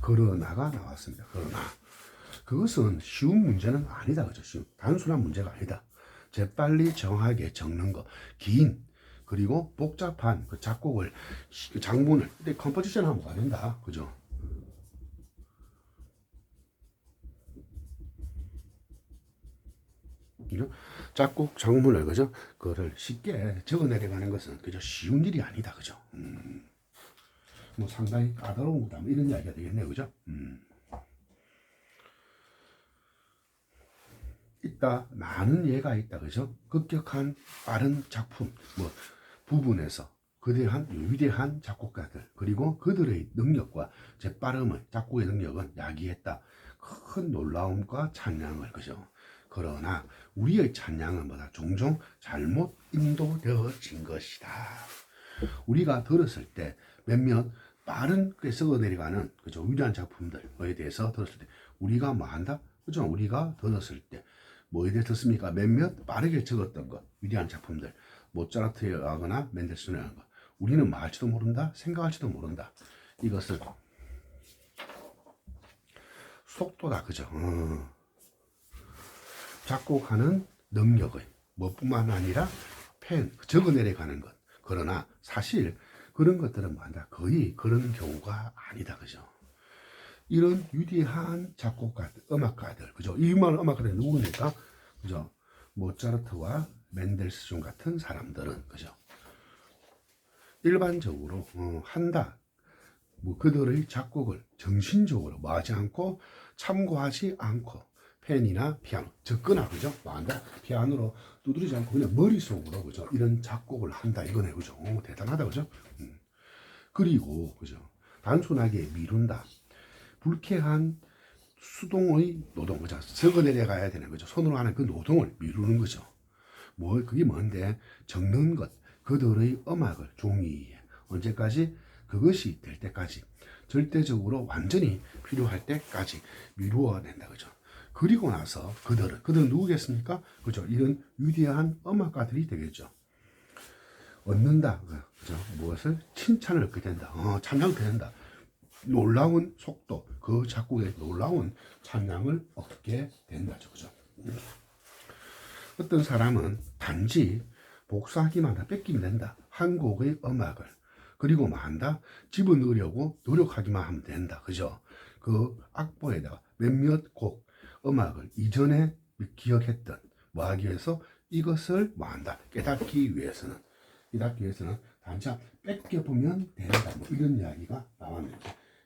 [SPEAKER 1] 그러나가 나왔습니다. 그러나 그것은 쉬운 문제는 아니다. 그죠? 쉬운 단순한 문제가 아니다. 재빨리 정확하게 적는 거, 긴 그리고 복잡한 그 작곡을 그 장문을 근데 컴포지션 하면 뭐가 된다. 그죠? 그죠? 작곡 장문을 그죠? 그거를 쉽게 적어 내려가는 것은 그저 쉬운 일이 아니다. 그죠? 뭐 상당히 까다로운 거다. 뭐 이런 이야기가 되겠네요. 그죠? 있다. 많은 예가 있다. 그죠? 급격한 빠른 작품 뭐 부분에서 위대한 작곡가들 그리고 그들의 능력과 재빠름의 작곡의 능력은 야기했다. 큰 놀라움과 찬양을 그죠? 그러나 우리의 찬양은 뭐다? 종종 잘못 인도되어진 것이다. 우리가 들었을 때 몇몇 빠르게 썩어 내려가는 그죠? 위대한 작품들에 대해서 들었을 때 우리가 뭐 한다? 그죠? 우리가 들었을 때 뭐에 대해 듣습니까? 몇몇 빠르게 적었던 것 위대한 작품들 모차르트하거나 멘델스존에 한 것 우리는 뭐 할지도 모른다? 생각할지도 모른다. 이것은 속도다. 그죠? 작곡하는 능력의 뭐뿐만 아니라 적어 내려가는 것. 그러나 사실 그런 것들은 뭐한다? 거의 그런 경우가 아니다. 그죠? 이런 위대한 작곡가들, 음악가들, 그죠? 이 음악가들이 누구니까? 그죠? 모차르트와 멘델스존 같은 사람들은, 그죠? 일반적으로, 한다. 뭐 그들의 작곡을 정신적으로 뭐 하지 않고, 참고하지 않고, 펜이나 피아노, 적거나, 그죠? 뭐 한다? 피아노로 두드리지 않고, 그냥 머릿속으로, 그죠? 이런 작곡을 한다. 이거네, 그죠? 대단하다, 그죠? 그리고, 그죠? 단순하게 미룬다. 불쾌한 수동의 노동, 그죠? 적어 내려가야 되는 거죠. 손으로 하는 그 노동을 미루는 거죠. 그게 뭔데? 적는 것, 그들의 음악을 종이에 언제까지? 그것이 될 때까지, 절대적으로 완전히 필요할 때까지 미루어낸다, 그죠? 그리고 나서 그들은 누구겠습니까? 그죠? 이런 위대한 음악가들이 되겠죠. 얻는다, 그죠? 무엇을? 칭찬을 얻게 된다. 찬양을 얻게 된다. 놀라운 속도, 그 작곡의 놀라운 찬양을 얻게 된다죠. 그죠? 어떤 사람은 단지 복사하기만 한다, 뺏기면 된다. 한 곡의 음악을. 그리고 뭐 한다? 집어넣으려고 노력하기만 하면 된다. 그죠? 그 악보에다가 몇몇 곡, 음악을 이전에 기억했던, 뭐 하기 위해서 이것을 뭐 한다? 깨닫기 위해서는 단지 뺏겨보면 된다. 뭐 이런 이야기가 나왔네요.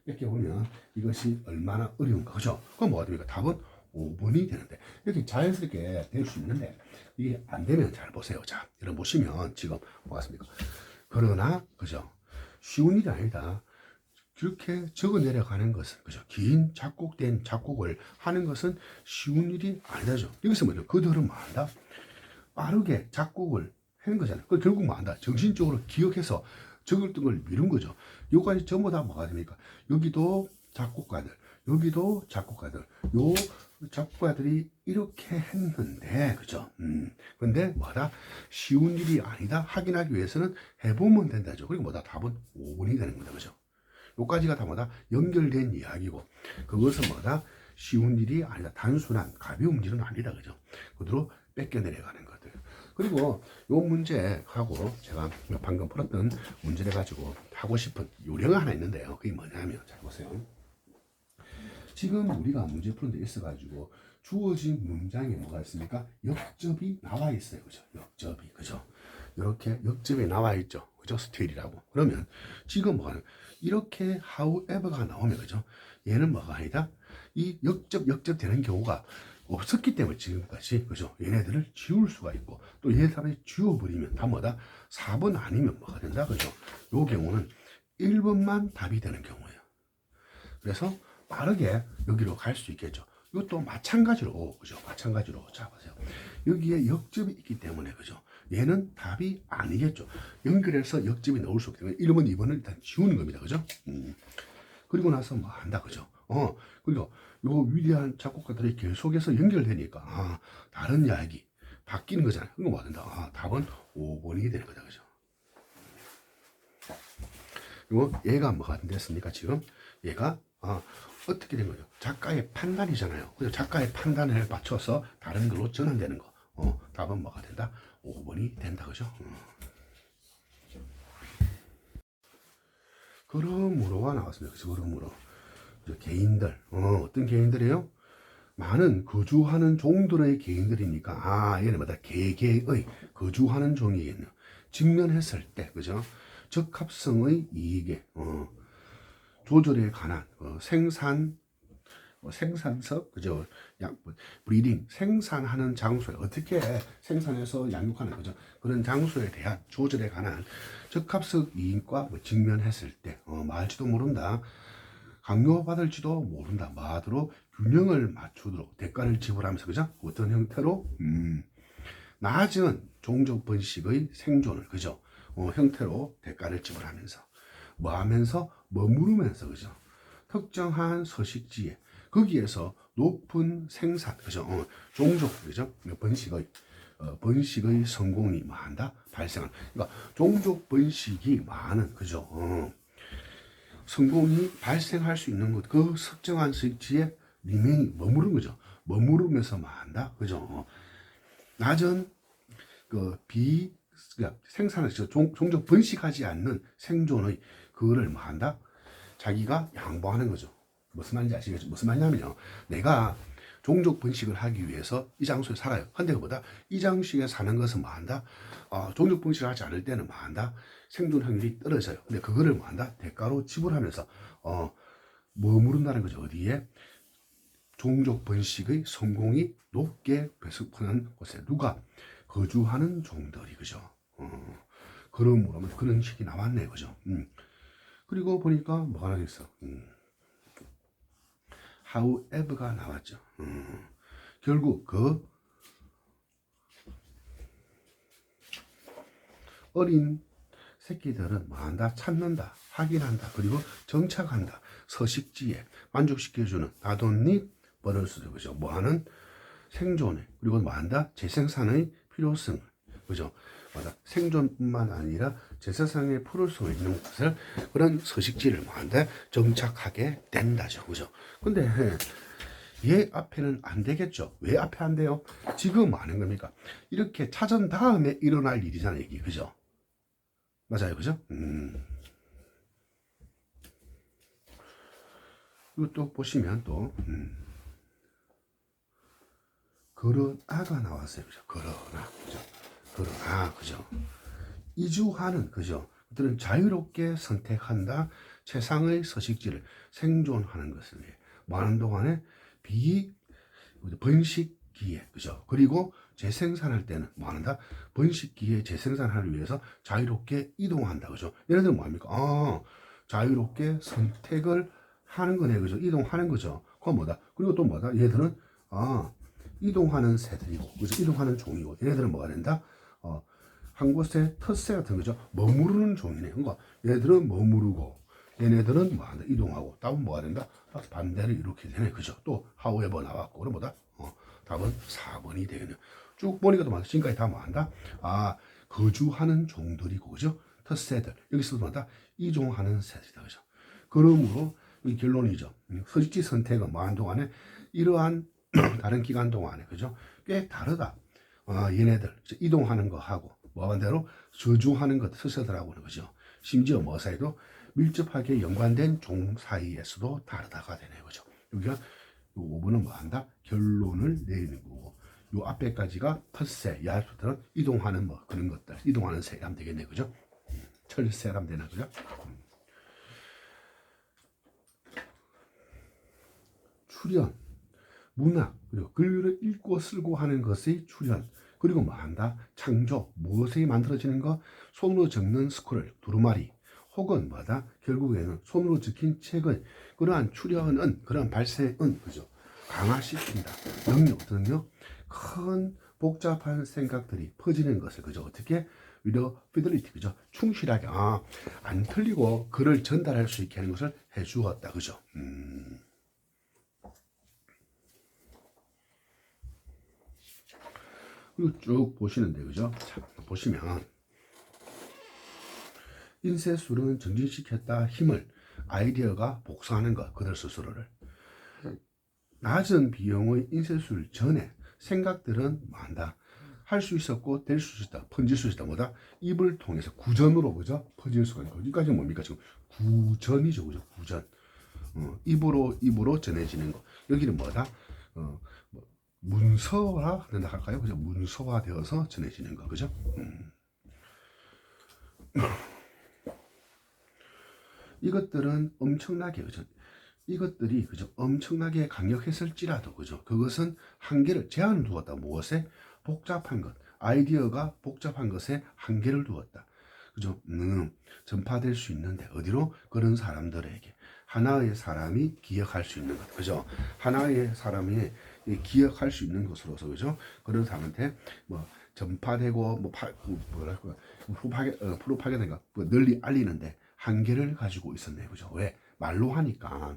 [SPEAKER 1] 뺏겨보면 이것이 얼마나 어려운가. 그죠? 그럼 뭐가 됩니까? 답은 5번이 되는데, 이렇게 자연스럽게 될 수 있는데, 이게 안 되면 잘 보세요. 자, 이런 보시면 지금 뭐 같습니까? 그러나, 그죠? 쉬운 일이 아니다. 그렇게 적어 내려가는 것은, 그죠? 긴 작곡된 작곡을 하는 것은 쉬운 일이 아니다죠. 여기서 뭐죠? 그들은 뭐 한다? 빠르게 작곡을 하는 거잖아요. 그 결국 뭐 한다? 정신적으로 기억해서 적을 걸 미룬 거죠. 요까지 전부 다 뭐가 됩니까? 여기도 작곡가들, 여기도 작곡가들, 요 작곡가들이 이렇게 했는데, 그죠? 근데 뭐다? 쉬운 일이 아니다. 확인하기 위해서는 해보면 된다죠. 그리고 뭐다? 답은 5번이 되는 거다. 그죠? 요까지가 다 뭐다? 연결된 이야기고, 그것은 뭐다? 쉬운 일이 아니다. 단순한 가벼운 일은 아니다. 그죠? 그대로 뺏겨 내려가는 것들. 그리고 요 문제하고 제가 방금 풀었던 문제를 가지고 하고 싶은 요령이 하나 있는데요. 그게 뭐냐면, 잘 보세요. 지금 우리가 문제 푸는 데 있어가지고 주어진 문장에 뭐가 있습니까? 역접이 나와 있어요. 그죠? 역접이. 그죠? 이렇게 역접이 나와 있죠. 그죠? 스틸이라고. 그러면 지금 뭐가 이렇게 however가 나오면 그죠? 얘는 뭐가 아니다? 이 역접 되는 경우가 없었기 때문에 지금까지 그죠? 얘네들을 지울 수가 있고 또 얘네들을 지워버리면 다 뭐다? 4번 아니면 뭐가 된다? 그죠? 요 경우는 1번만 답이 되는 경우예요. 그래서 빠르게 여기로 갈 수 있겠죠. 이것도 마찬가지로 그죠? 마찬가지로 자 보세요. 여기에 역접이 있기 때문에 그죠? 얘는 답이 아니겠죠. 연결해서 역접이 나올 수 없기 때문에 1번, 2번을 일단 지우는 겁니다. 그죠? 그리고 나서 뭐 한다. 그죠? 그리고 요 위대한 작곡가들이 계속해서 연결되니까 다른 이야기 바뀌는 거잖아요. 그거 뭐 된다? 답은 5번이 되는 거다. 그죠? 그리고 얘가 뭐가 됐습니까? 지금 얘가 어떻게 된 거죠? 작가의 판단이잖아요. 그래서 작가의 판단을 맞춰서 다른 걸로 전환되는 거. 답은 뭐가 된다? 5번이 된다. 그죠? 그러므로가 나왔습니다. 그래서 그러므로 개인들 어떤 개인들이에요? 많은 거주하는 종들의 개인들이니까 얘는 뭐다? 개개의 거주하는 종이겠네요. 직면했을 때 그죠? 적합성의 이익에 조절에 관한 생산석 그죠? 브리딩 생산하는 장소에 어떻게 생산해서 양육하는 거죠? 그런 장소에 대한 조절에 관한 적합성 이익과 직면했을 때 말지도 모른다. 강요받을지도 모른다. 마드로 균형을 맞추도록 대가를 지불하면서 그죠? 어떤 형태로 낮은 종족 번식의 생존을 그죠? 형태로 대가를 지불하면서 뭐 하면서 머무르면서 그죠? 특정한 서식지에 거기에서 높은 생산 그죠? 종족 그죠? 번식의 성공이 뭐 한다? 발생한. 그러니까 종족 번식이 많은 그죠? 성공이 발생할 수 있는 것, 그 특정한 서식지에 리메이 머무른 거죠. 머무르면서 뭐 한다? 그죠? 낮은 그러니까 생산을 종종 번식하지 않는 생존의 그거를 뭐 한다? 자기가 양보하는 거죠. 무슨 말인지 아시겠죠? 무슨 말이냐면요. 내가 종족 번식을 하기 위해서 이 장소에 살아요. 근데 그보다 이 장소에 사는 것은 뭐 한다? 종족 번식을 하지 않을 때는 뭐 한다? 생존 확률이 떨어져요. 근데 그거를 뭐 한다? 대가로 지불하면서 머무른다는 거죠. 어디에? 종족 번식의 성공이 높게 배속하는 곳에 누가? 거주하는 종들이 그죠. 그러므로 그런 식이 나왔네 그죠. 그리고 보니까 뭐가 나겠어. however가 나왔죠. 결국 그 어린 새끼들은 뭐 한다? 찾는다, 확인한다, 그리고 정착한다. 서식지에 만족시켜주는 나돈잎 버릇을 그죠. 뭐 하는? 생존에 그리고 뭐 한다? 재생산의 필요성을 그죠. 맞아. 생존뿐만 아니라 재생산에 풀을 수 있는 것을 그런 서식지를 뭐 한다? 정착하게 된다죠. 그죠. 근데 얘 앞에는 안 되겠죠. 왜 앞에 안 돼요? 지금 뭐 하는 겁니까? 이렇게 찾은 다음에 일어날 일이잖아요. 이게 그죠. 맞아요. 그죠? 이것도 보시면 또 그러나가 나왔어요. 그죠? 그러나. 그죠? 그러나. 그죠? 이주하는. 그죠? 그들은 자유롭게 선택한다. 최상의 서식지를 생존하는 것을 위해. 많은 동안에 번식기에. 그죠? 그리고 재생산할 때는 뭐 한다? 번식기에 재생산하기 위해서 자유롭게 이동한다. 그죠? 얘네들은 뭐합니까? 자유롭게 선택을 하는 거네. 그죠? 이동하는 거죠. 그건 뭐다? 그리고 또 뭐다? 얘들은 이동하는 새들이고, 그죠? 이동하는 종이고, 얘네들은 뭐가 된다? 한 곳에 텃세 같은 거죠. 머무르는 종이네. 그러니까 얘네들은 머무르고, 얘네들은 뭐 한다? 이동하고, 답은 뭐가 된다? 반대를 이렇게 되네. 그죠? 또 however 나왔고, 그럼 뭐다? 답은 4번이 되겠네요. 쭉 보니까 또 맞아. 지금까지 다 뭐 한다? 거주하는 종들이고, 그죠? 텃새들. 여기서도 뭐다? 이동하는 새들이다. 그죠? 그러므로 이 결론이죠. 서식지 선택은 뭐 한동안에 이러한 다른 기간 동안에 그죠? 꽤 다르다. 얘네들 이동하는 거 하고 뭐한 대로 저주하는 것 스스들하고는 그죠? 심지어 뭐 사이도 밀접하게 연관된 종 사이에서도 다르다가 되네요. 그죠? 여기가 요 5번은 뭐 한다? 결론을 내리는 거고. 요 앞에까지가 텃세, 이 앞부터는 이동하는 뭐 그런 것들, 이동하는 세 하면 되겠네, 그죠? 철새 하면 되나, 그죠? 출현, 문학, 그리고 글을 읽고 쓰고 하는 것의 출현, 그리고 뭐 한다? 창조, 무엇이 만들어지는 거? 손으로 적는 스크롤, 두루마리, 혹은 뭐다? 결국에는 손으로 적힌 책은 그러한 출현은, 그러한 발생은, 그죠? 강화시킨다. 능력, 어떤 능력? 큰 복잡한 생각들이 퍼지는 것을, 그죠? 어떻게? 위더 피델리티, 그죠? 충실하게, 안 틀리고 글을 전달할 수 있게 하는 것을 해주었다, 그죠? 그리고 쭉 보시는데, 그죠? 자, 보시면 인쇄술은 정진시켰다 힘을, 아이디어가 복사하는 것, 그들 스스로를. 낮은 비용의 인쇄술 전에 생각들은 뭐한다? 할 수 있었고 될 수 있다, 퍼질 수 있다. 뭐다? 입을 통해서 구전으로, 그죠? 퍼질 수가 있고. 여기까지 뭡니까? 지금 구전이죠, 그죠? 구전. 입으로 전해지는 거. 여기는 뭐다? 문서화 된다 할까요? 그죠? 문서화되어서 전해지는 거, 그죠? 이것들은 엄청나게, 그죠? 이것들이, 그죠? 엄청나게 강력했을지라도, 그죠? 그것은 한계를, 제한을 두었다. 무엇에? 복잡한 것. 아이디어가 복잡한 것에 한계를 두었다. 그죠? 전파될 수 있는데, 어디로? 그런 사람들에게. 하나의 사람이 기억할 수 있는 것. 그죠? 하나의 사람이 기억할 수 있는 것으로서, 그죠? 그런 사람한테, 뭐, 전파되고, 뭐랄까, 프로파게인가, 널리 알리는데, 한계를 가지고 있었네, 그죠? 왜? 말로 하니까.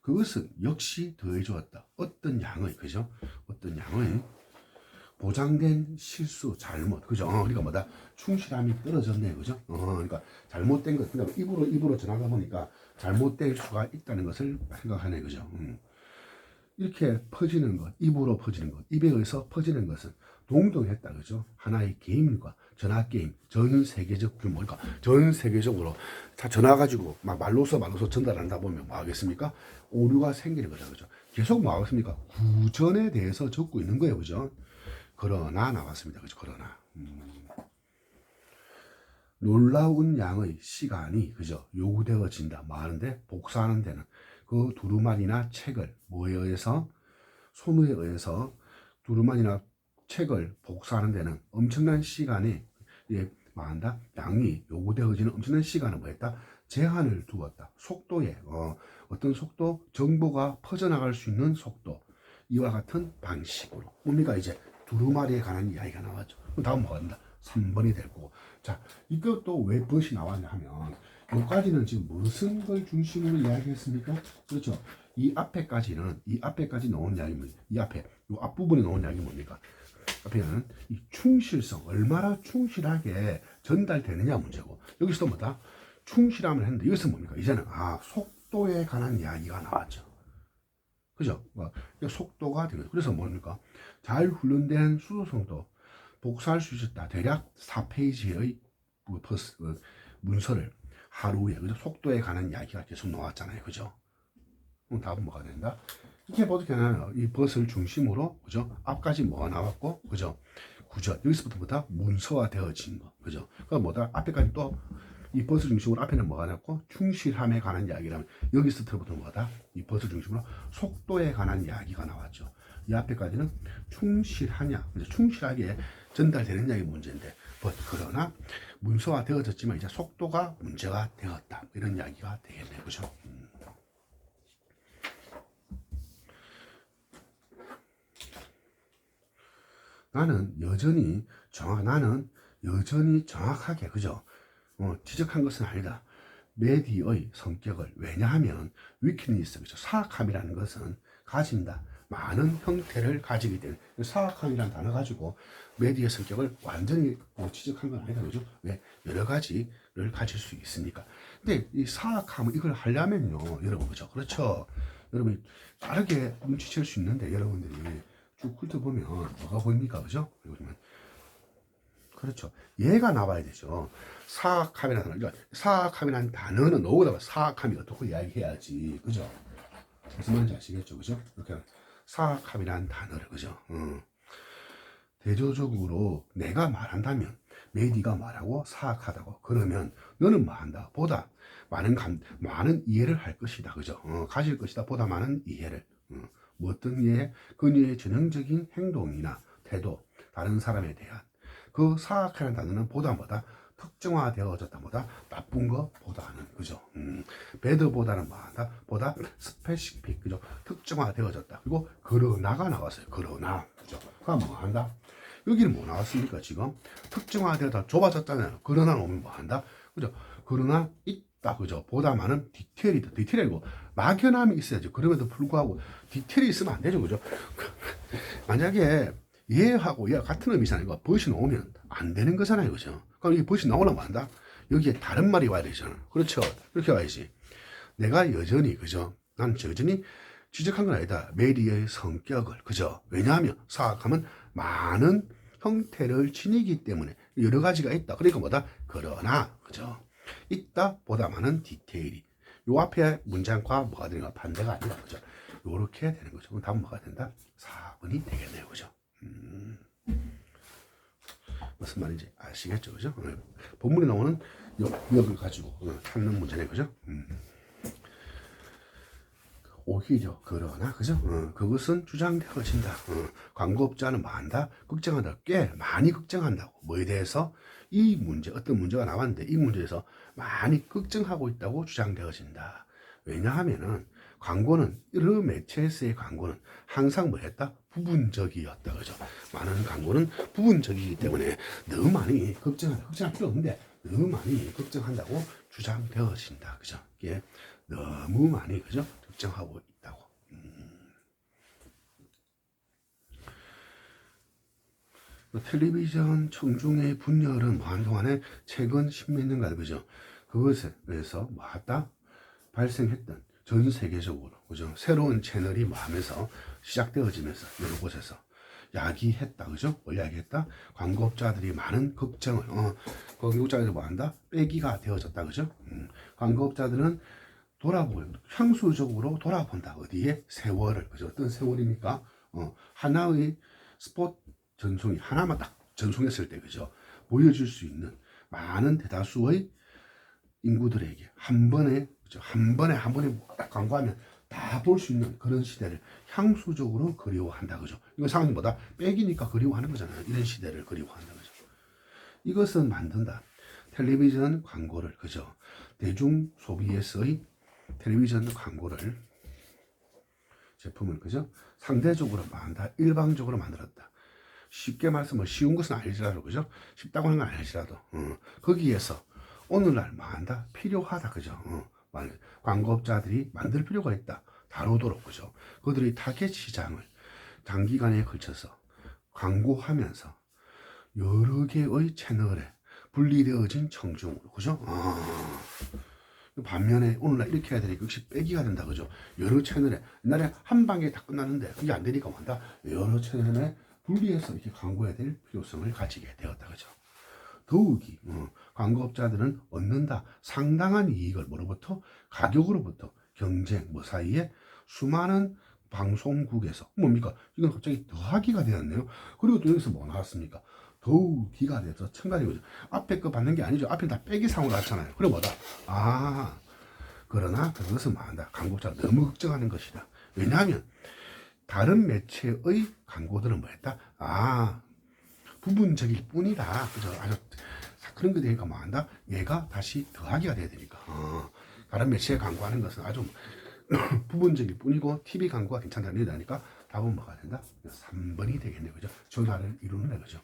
[SPEAKER 1] 그것은 역시 더해 주었다. 어떤 양의, 그죠? 어떤 양의 보장된 실수, 잘못, 그죠? 그러니까 뭐다? 충실함이 떨어졌네, 그죠? 그러니까 잘못된 것, 그러니까 입으로 전하다 보니까 잘못될 수가 있다는 것을 생각하네, 그죠? 이렇게 퍼지는 것, 입으로 퍼지는 것, 입에 의해서 퍼지는 것은 동등했다, 그죠? 하나의 게임과 전화 게임, 전 세계적 규모, 그러니까 전 세계적으로 다 전화 가지고 막 말로서 전달한다 보면 뭐 하겠습니까? 오류가 생기는 거죠, 그죠? 계속 뭐 하겠습니까? 구전에 대해서 적고 있는 거예요, 그죠? 그러나 나왔습니다, 그죠? 그러나 놀라운 양의 시간이, 그죠? 요구되어진다. 뭐 하는데? 복사하는 데는 그 두루마리나 책을 뭐에 의해서? 손에 의해서 두루마리나 책을 복사하는 데는 엄청난 시간이, 뭐한다? 양이 요구되어지는 엄청난 시간을 뭐했다? 제한을 두었다. 속도에, 어떤 속도? 정보가 퍼져나갈 수 있는 속도. 이와 같은 방식으로. 뭡니까? 이제 두루마리에 관한 이야기가 나왔죠. 그럼 다음 뭐가 된다? 3번이 될 거고. 자, 이것도 왜 벗이 나왔냐 하면, 여기까지는 지금 무슨 걸 중심으로 이야기했습니까? 그렇죠. 이 앞에까지 나온 이야기는, 이 앞에, 이 앞부분에 나온 이야기 뭡니까? 앞에는 이 충실성, 얼마나 충실하게 전달되느냐 문제고, 여기서도 뭐다? 충실함을 했는데, 이것은 뭡니까? 이제는, 속도에 관한 이야기가 나왔죠. 그죠? 속도가 되는, 그래서 뭡니까? 잘 훈련된 수도성도 복사할 수 있었다. 대략 4페이지의 문서를 하루에, 그죠? 속도에 관한 이야기가 계속 나왔잖아요. 그죠? 그럼 답은 뭐가 된다? 이렇게 어떻게 하나요? 이 벗을 중심으로, 그죠? 앞까지 뭐가 나왔고, 그죠? 구절. 여기서부터보다 문서화 되어진 거. 그죠? 그러니까 뭐다? 앞에까지 또 이 벗을 중심으로 앞에는 뭐가 나왔고, 충실함에 관한 이야기라면, 여기서부터 뭐다? 이 벗을 중심으로 속도에 관한 이야기가 나왔죠. 이 앞에까지는 충실하냐, 그죠? 충실하게 전달되는 이야기 문제인데, 그러나 문서화 되어졌지만 이제 속도가 문제가 되었다. 이런 이야기가 되겠네요. 그죠? 나는 여전히 정확하게, 그죠? 지적한 것은 아니다. 메디의 성격을, 왜냐하면 위키니스, 그죠? 사악함이라는 것은 가진다. 많은 형태를 가지게 되는, 사악함이라는 단어 가지고 메디의 성격을 완전히 지적한 건 아니다, 그죠? 왜? 여러 가지를 가질 수 있으니까. 근데 이 사악함을 이걸 하려면요, 여러분, 그죠? 그렇죠? 여러분 빠르게 눈치챌 수 있는데, 여러분들이 쭉 훑어보면 뭐가 보입니까, 그죠? 그렇죠. 얘가 나와야 되죠. 사악함이라는 단어. 사악함이라는 단어는 오고다가 사악함이 어떻게 이야기해야지. 그죠? 무슨 말인지 아시겠죠? 그죠? 이렇게 사악함이라는 단어를, 그죠? 대조적으로 내가 말한다면, 메디가 말하고 사악하다고. 그러면 너는 뭐 한다? 보다 많은 이해를 할 것이다. 그죠? 가질 것이다. 보다 많은 이해를. 뭐 어떤 이해? 그녀의 전형적인 행동이나 태도, 다른 사람에 대한 그 사악하는 단어는 보다 특정화되어졌다 보다 나쁜 것보다는 그죠. 배드보다는 뭐한다? 보다 스페시픽 그죠. 특정화되어졌다. 그리고 그러나가 나왔어요. 그러나 그죠. 그럼 뭐한다? 여기는 뭐 나왔습니까 지금? 특정화되어다 좁아졌잖아요. 그러나 오면 뭐한다? 그죠. 그러나 있다 그죠. 보다 많은 디테일이다. 디테일이 아니고 막연함이 있어야죠. 그럼에도 불구하고 디테일이 있으면 안 되죠. 그죠. 만약에 얘하고 얘가 같은 의미잖아요. 이거 벗이 나오면 안 되는 거잖아요. 그죠? 그럼 이 벗이 나오려면 한다? 여기에 다른 말이 와야 되잖아. 그렇죠? 그렇게 와야지. 내가 여전히, 그죠? 난 여전히 지적한 건 아니다. 메리의 성격을, 그죠? 왜냐하면 사악함은 많은 형태를 지니기 때문에 여러 가지가 있다. 그러니까 뭐다? 그러나, 그죠? 있다 보다 많은 디테일이. 요 앞에 문장과 뭐가 되는가? 반대가 아니라, 그죠? 요렇게 되는 거죠. 그럼 다음 뭐가 된다? 4번이 되겠네요. 그죠? 무슨 말인지 아시겠죠? 그죠? 본문에 나오는 역을 가지고 찾는 문제네. 그죠? 오히려 그러나 그죠? 그것은 주장되어진다. 광고업자는 뭐 한다? 걱정한다. 꽤 많이 걱정한다고. 뭐에 대해서? 이 문제, 어떤 문제가 나왔는데 이 문제에서 많이 걱정하고 있다고 주장되어진다. 왜냐하면은 광고는 여러 매체에서의 광고는 항상 뭐 했다? 부분적이었다. 그죠? 많은 광고는 부분적이기 때문에 너무 많이 걱정할 필요 없는데 너무 많이 걱정한다고 주장되어진다. 그죠? 이게 너무 많이 그죠? 걱정하고 있다고. 텔레비전 청중의 분열은 뭐 한동안에 최근 십몇 년간 그죠? 그것에 의해서 뭐 하다? 발생했던 전 세계적으로 그죠? 새로운 채널이 뭐 하면서 시작되어지면서 여러 곳에서 야기했다. 그죠? 뭘 야기했다? 광고업자들이 많은 걱정을 광고업자들이 뭐 한다? 빼기가 되어졌다. 그죠? 광고업자들은 향수적으로 돌아본다. 어디에? 세월을. 그죠? 어떤 세월입니까? 하나의 스포츠 전송이 하나만 딱 전송했을 때, 그죠? 보여줄 수 있는 많은 대다수의 인구들에게 한 번에, 그죠? 한 번에 딱 광고하면 다 볼 수 있는 그런 시대를 향수적으로 그리워한다. 그죠? 이건 상황이 뭐다? 빼기니까 그리워하는 거잖아요. 이런 시대를 그리워한다. 그죠? 이것은 만든다. 텔레비전 광고를, 그죠? 대중 소비에서의 텔레비전 광고를 제품을 그죠? 상대적으로 만다 일방적으로 만들었다. 쉽게 말해서 쉬운 것은 아니지라도 그죠? 쉽다고 하는 건 아니지라도 거기에서 오늘날 만다 필요하다. 그죠? 광고업자들이 만들 필요가 있다. 다루도록 그죠? 그들의 타겟 시장을 장기간에 걸쳐서 광고하면서 여러 개의 채널에 분리되어진 청중으로 그죠? 반면에 오늘날 이렇게 해야 되니까 역시 빼기가 된다. 그죠? 여러 채널에 옛날에 한 방에 다 끝났는데 그게 안 되니까 뭔다 여러 채널에 분리해서 이렇게 광고해야 될 필요성을 가지게 되었다. 그죠? 더욱이 광고업자들은 얻는다 상당한 이익을 뭐로부터? 가격으로부터. 경쟁 뭐 사이에 수많은 방송국에서 뭡니까? 이건 갑자기 더하기가 되었네요. 그리고 또 여기서 뭐 나왔습니까? 더욱이가 돼서 첨가된 거죠. 앞에 거 받는 게 아니죠. 앞에 다 빼기 상으로 났잖아요. 그래 뭐다? 그러나 그것은 뭐한다? 광고업자가 너무 걱정하는 것이다. 왜냐하면 다른 매체의 광고들은 뭐했다? 부분적일 뿐이다. 그죠? 아주 그런 거 되니까 뭐한다? 얘가 다시 더하기가 돼야 되니까. 다른 매체에 광고하는 것은 아주 부분적일 뿐이고 TV 광고가 괜찮다는 얘기니까 답은 뭐가 된다? 3번이 되겠네요. 그죠? 전화를 이루는 애 거죠.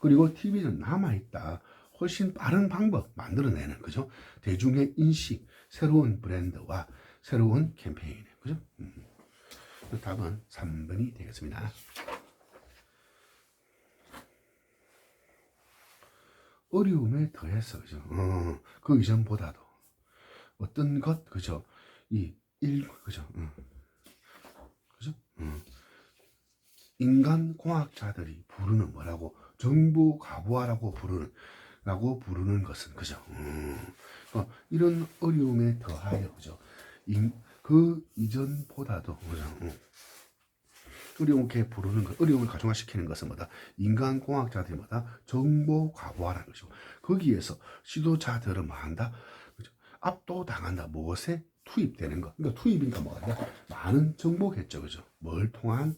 [SPEAKER 1] 그리고 TV는 남아있다. 훨씬 빠른 방법 만들어내는 그죠? 대중의 인식, 새로운 브랜드와 새로운 캠페인이네. 그죠? 답은 3번이 되겠습니다. 어려움에 더해서 그죠? 그 이전보다도 어떤 것 그죠? 그죠? 그죠? 인간 공학자들이 부르는 뭐라고 정보 과부하라고 부르는 것은 그죠. 이런 어려움에 더하여 그죠. 그 이전보다도 그죠. 어려움을 가중화시키는 것은 뭐다? 인간공학자들이 뭐다? 정보 과부하라는 것이고, 거기에서 지도자들은 뭐 한다? 그죠? 압도당한다. 무엇에? 투입되는 것. 그러니까 투입이니까 뭐가 많은 정보겠죠. 그죠? 뭘 통한?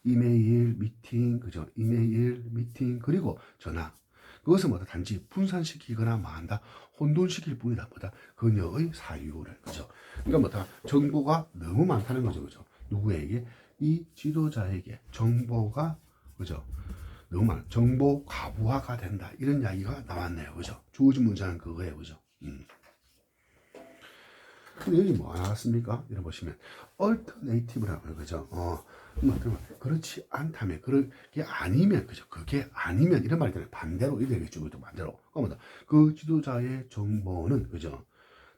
[SPEAKER 1] 이메일, 미팅, 그죠? 이메일, 미팅, 그리고 전화. 그것은 뭐다? 단지 분산시키거나 뭐 한다? 혼돈시킬 뿐이다. 뭐다? 그녀의 사유를. 그죠? 그러니까 뭐다? 정보가 너무 많다는 거죠. 그죠? 누구에게? 이 지도자에게 정보가 그죠? 너무 많아. 정보 과부하가 된다. 이런 이야기가 나왔네요. 그죠? 주어진 문장은 그거예요. 그죠? 근데 여기 뭐 나왔습니까? 이런 보시면 alternative라고 그죠? 그렇지 않다면 그게 아니면 그죠? 그게 아니면 이런 말이 되는 반대로 이렇게 되겠죠. 반대로. 그 지도자의 정보는 그죠?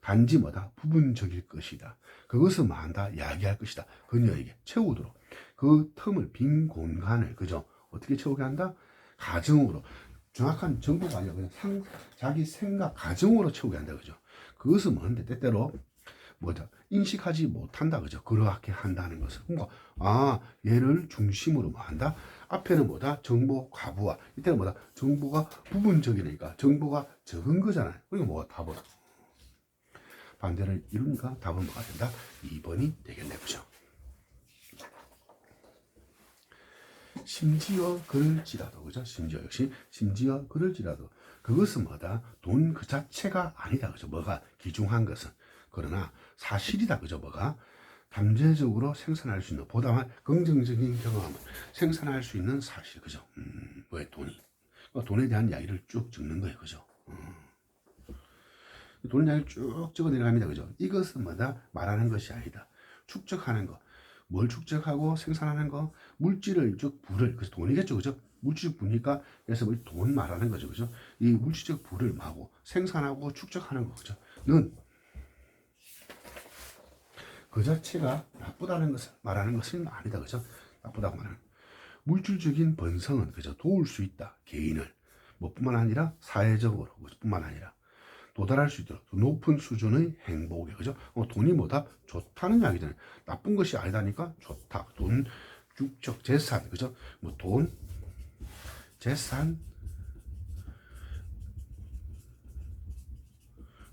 [SPEAKER 1] 단지 뭐다? 부분적일 것이다. 그것을 뭐 한다? 이야기할 것이다. 그녀에게 채우도록. 그 틈을, 빈 공간을, 그죠? 어떻게 채우게 한다? 가정으로. 정확한 정보가 아니라 그냥 자기 생각, 가정으로 채우게 한다. 그죠? 그것은 뭔데? 때때로 뭐다? 인식하지 못한다. 그죠? 그렇게 한다는 것을. 그러니까, 얘를 중심으로 뭐 한다? 앞에는 뭐다? 정보 과부하. 이때는 뭐다? 정보가 부분적이니까 정보가 적은 거잖아요. 그러니까 뭐가 답은? 반대를 이루니까 답은 뭐가 된다? 2번이 되겠네. 그죠? 심지어 그럴지라도, 그죠? 심지어 그럴지라도, 그것은 뭐다? 돈 그 자체가 아니다. 그죠? 뭐가 기중한 것은. 그러나 사실이다. 그죠? 뭐가? 잠재적으로 생산할 수 있는, 보다 긍정적인 경험을 생산할 수 있는 사실. 그죠? 왜 돈이? 돈에 대한 이야기를 쭉 적는 거예요. 그죠? 돈의 양을 쭉 적어 내려갑니다. 그죠? 이것은 뭐다? 말하는 것이 아니다. 축적하는 거. 뭘 축적하고 생산하는 거? 물질을 쭉 부를. 그래서 돈이겠죠. 그죠? 물질적 부니까 그래서 돈 말하는 거죠. 그죠? 이 물질적 부를 하고 생산하고 축적하는 거. 그죠? 는 그 자체가 나쁘다는 것을 말하는 것은 아니다. 그죠? 나쁘다고 말하는. 물질적인 번성은 그죠? 도울 수 있다. 개인을. 뿐만 아니라 사회적으로. 뿐만 아니라 도달할 수 있도록 높은 수준의 행복에. 그죠? 돈이 뭐다? 좋다는 이야기잖아요. 나쁜 것이 아니다니까 좋다. 돈, 축적, 재산. 그죠? 돈, 재산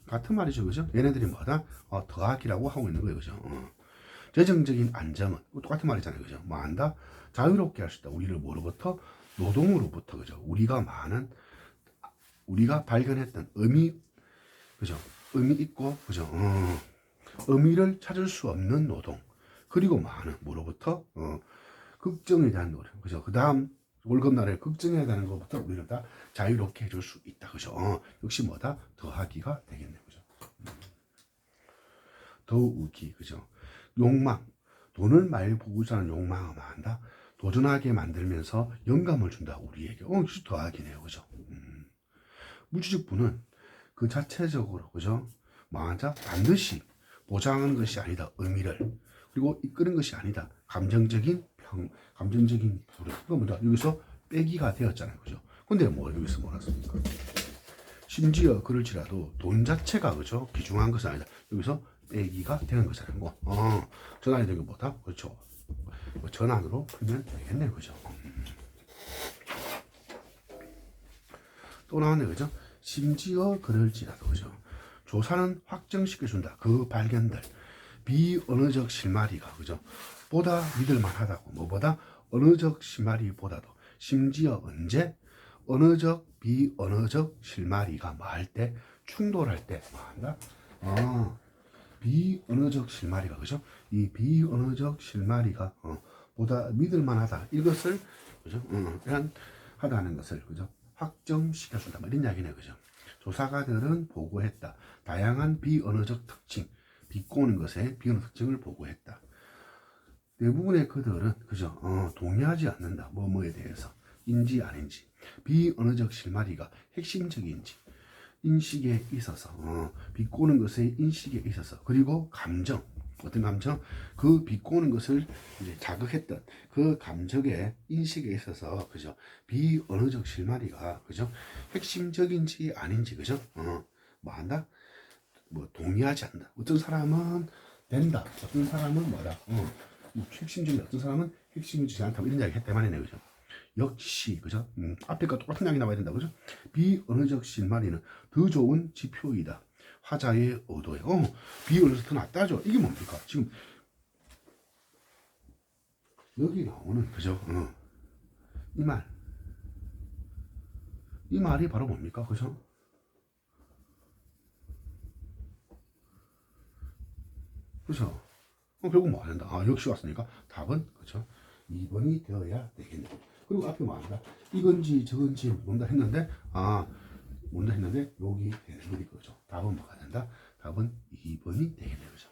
[SPEAKER 1] 같은 말이죠. 그죠? 얘네들이 뭐다? 더하기라고 하고 있는 거예요. 그죠? 재정적인 안정은 똑같은 말이잖아요. 그죠? 뭐 한다? 자유롭게 할 수 있다. 우리를 뭐로부터? 노동으로부터. 그죠? 우리가 발견했던 그죠? 의미 있고, 그죠? 의미를 찾을 수 없는 노동. 그리고 많은, 뭐로부터? 걱정에 대한 노력. 그죠? 그 다음, 월급날에 걱정해야 되는 것부터 우리를 다 자유롭게 해줄 수 있다. 그죠? 역시 뭐다? 더하기가 되겠네. 그죠? 더욱이, 그죠? 욕망. 돈을 많이 보고자 하는 욕망을 한다? 도전하게 만들면서 영감을 준다. 우리에게. 역시 더하기네요. 그죠? 물질적 부는 그 자체적으로 그죠? 반드시 보장하는 것이 아니다. 의미를 그리고 이끄는 것이 아니다. 감정적인 불을. 그러니까 여기서 빼기가 되었잖아요. 그죠? 근데 여기서 뭐랬습니까? 심지어 그럴지라도 돈 자체가 그죠? 귀중한 것은 아니다. 여기서 빼기가 되는 거잖아요. 전환이 되는 것보다 그렇죠. 전환으로 풀면 되겠네요. 그죠? 또 나왔네. 그죠? 심지어 그럴지라도. 그죠? 조사는 확정시켜준다. 그 발견들. 비언어적 실마리가. 그죠? 보다 믿을만하다고. 뭐보다? 언어적 실마리보다도. 심지어 언제? 언어적, 비언어적 실마리가 뭐 할 때? 충돌할 때. 뭐 한다? 비언어적 실마리가. 그죠? 이 비언어적 실마리가 보다 믿을만하다. 이것을 그죠? 하다는 것을 그죠? 확정시켜준다. 이런 이야기네. 그죠? 조사가들은 보고했다. 다양한 비언어적 특징, 비꼬는 것의 비언어 특징을 보고했다. 대부분의 그들은 그죠? 동의하지 않는다. 뭐뭐에 대해서 인지 아닌지, 비언어적 실마리가 핵심적인지 인식에 있어서 비꼬는 것의 인식에 있어서 그리고 감정, 어떤 감정? 그 비꼬는 것을 이제 자극했던 그 감정의 인식에 있어서 그죠? 비언어적 실마리가 그죠? 핵심적인지 아닌지 그죠? 뭐 한다? 뭐 동의하지 않는다. 어떤 사람은 된다. 어떤 사람은 뭐다. 뭐 핵심적인 어떤 사람은 핵심적이지 않다. 이런 이야기 했단 말이네 그죠? 역시 그죠? 앞에가 똑같은 이야기 나와야 된다 그죠? 비언어적 실마리는 더 좋은 지표이다. 화자의 의도에 비언어적 더 낫다죠. 이게 뭡니까? 지금 여기 나오는 그죠? 이 말이 바로 뭡니까? 그죠? 그죠? 결국 뭐 한다? 역시 왔으니까 답은 그죠? 2번이 되어야 되겠네. 그리고 앞에 뭐 한다? 이건지 저건지 뭔다 했는데 뭔다 했는데 여기 되는 거죠. 답은 뭐가 된다? 답은 2번이 되겠네. 그죠?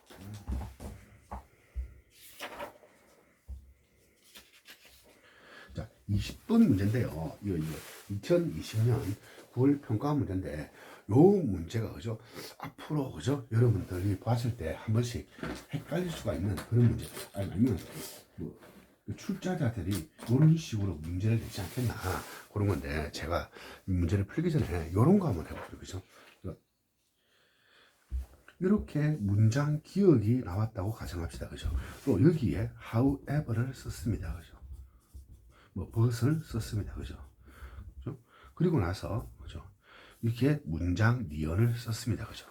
[SPEAKER 1] 자, 20번 문제인데요. 이거 2020년 9월 평가 문제인데 요 문제가 그죠? 앞으로 그죠? 여러분들이 봤을 때 한 번씩 헷갈릴 수가 있는 그런 문제. 아니면 뭐 출제자들이 이런 식으로 문제를 내지 않겠나 그런 건데 제가 이 문제를 풀기 전에 이런 거 한번 해볼게요. 그죠? 이렇게 문장 기억이 나왔다고 가정합시다. 그죠? 또 여기에 however를 썼습니다. 그죠? 뭐 but을 썼습니다. 그죠? 그리고 나서 그죠? 이렇게 문장 니언을 썼습니다. 그죠?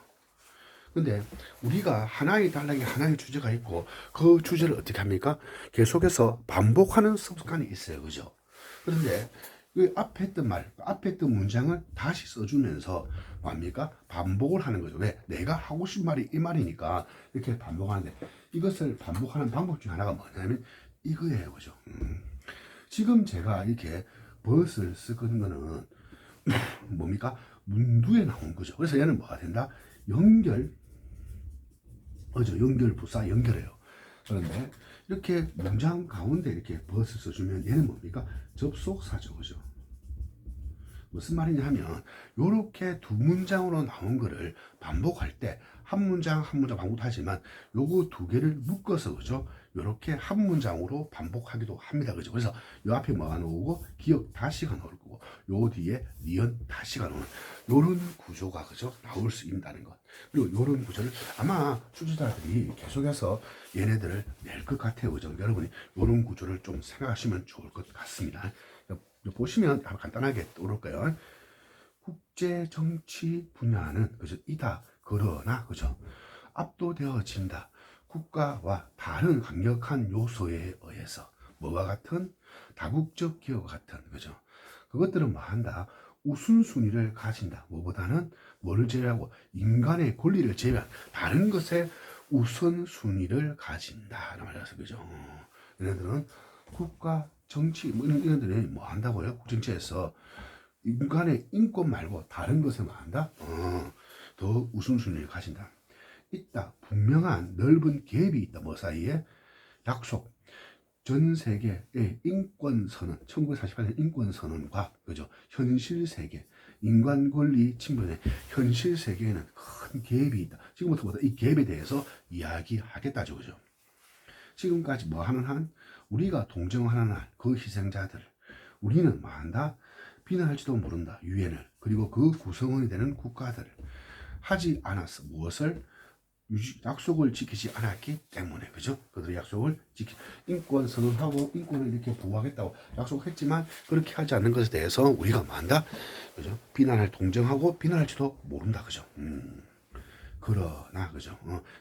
[SPEAKER 1] 근데 우리가 하나의 단락에 하나의 주제가 있고 그 주제를 어떻게 합니까? 계속해서 반복하는 습관이 있어요. 그죠? 그런데 그 앞에 했던 말, 앞에 했던 문장을 다시 써주면서 뭡니까? 반복을 하는 거죠. 왜? 내가 하고 싶은 말이 이 말이니까 이렇게 반복하는데 이것을 반복하는 방법 중 하나가 뭐냐면 이거예요. 그죠? 지금 제가 이렇게 벗을 쓰는 거는 뭡니까? 문두에 나온 거죠. 그래서 얘는 뭐가 된다? 연결, 연결, 부사, 연결해요. 그런데 이렇게 문장 가운데 이렇게 벗을 써주면 얘는 뭡니까? 접속사죠. 그죠? 무슨 말이냐 하면 요렇게 두 문장으로 나온 거를 반복할 때 한 문장 한 문장 반복하지만 요거 두 개를 묶어서 그죠? 요렇게 한 문장으로 반복하기도 합니다. 그죠? 그래서 요 앞에 뭐가 나오고 기억 다시가 나올 거고 요 뒤에 니은 다시가 나오는 요런 구조가 그죠? 나올 수 있다는 것. 그리고 요런 구조를 아마 출제자들이 계속해서 얘네들을 낼 것 같아요. 그죠? 여러분이 요런 구조를 좀 생각하시면 좋을 것 같습니다. 보시면 간단하게 떠오를 거예요. 국제 정치 분야는 그죠? 이다. 그러나 그죠? 압도되어진다. 국가와 다른 강력한 요소에 의해서 뭐와 같은 다국적 기업과 같은 그죠? 그것들은 뭐 한다? 우선순위를 가진다. 뭐보다는 뭐를 제외하고 인간의 권리를 제외한 다른 것에 우선순위를 가진다. 라는 말이라서 그죠? 얘네들은 국가 정치 뭐 이런 애들이 뭐 한다고요? 정치에서 인간의 인권 말고 다른 것에 뭐 한다? 더 우선순위를 가진다. 있다. 분명한 넓은 갭이 있다. 뭐 사이에? 약속. 전 세계의 인권선언, 1948년 인권선언과 그죠? 현실 세계, 인간 권리 침범의 현실 세계에는 큰 갭이 있다. 지금부터 이 갭에 대해서 이야기하겠다죠. 그죠? 지금까지 뭐 하는 한 우리가 동정하는 한 그 희생자들 우리는 뭐 한다? 비난할지도 모른다. 유엔을 그리고 그 구성원이 되는 국가들을 하지 않았어. 무엇을? 약속을 지키지 않았기 때문에 그죠? 그들의 약속을 인권 선언하고 인권을 이렇게 보호하겠다고 약속했지만 그렇게 하지 않는 것에 대해서 우리가 뭐 한다? 그죠? 비난할 동정하고 비난할지도 모른다. 그죠? 그러나 그죠?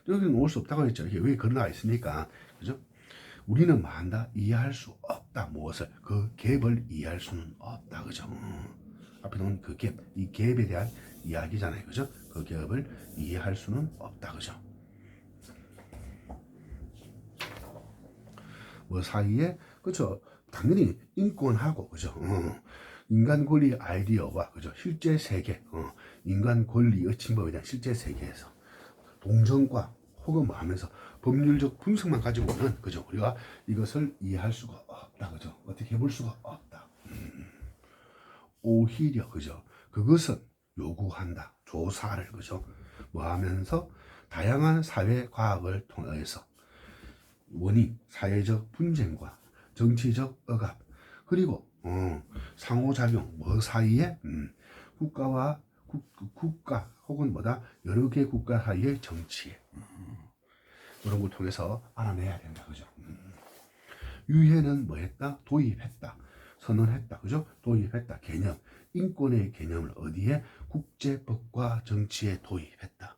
[SPEAKER 1] 여기는 올 수 없다고 했죠. 이게 왜 그러나 있습니까? 그죠? 우리는 뭐 한다? 이해할 수 없다. 무엇을? 그 갭을 이해할 수는 없다. 그죠? 앞에 놓은 그 갭, 이 갭에 대한 이야기잖아요. 그죠? 그 갭을 이해할 수는 없다. 그죠? 뭐 사이에, 그죠? 당연히 인권하고, 그죠? 인간 권리 아이디어와, 그죠? 실제 세계, 인간 권리의 침범에 대한 실제 세계에서 동정과 혹은 뭐 하면서 법률적 분석만 가지고는 그죠 우리가 이것을 이해할 수가 없다 그죠 어떻게 해볼 수가 없다 오히려 그죠 그것은 요구한다 조사를 그죠 뭐 하면서 다양한 사회 과학을 통해서 원인, 사회적 분쟁과 정치적 억압, 그리고 상호작용 뭐 사이에 국가와 국가 혹은 뭐다 여러 개 국가 사이의 정치 이런 걸 통해서 알아내야 된다. 그죠? 유해는 뭐 했다? 도입했다. 선언했다. 그죠? 도입했다. 개념. 인권의 개념을 어디에? 국제법과 정치에 도입했다.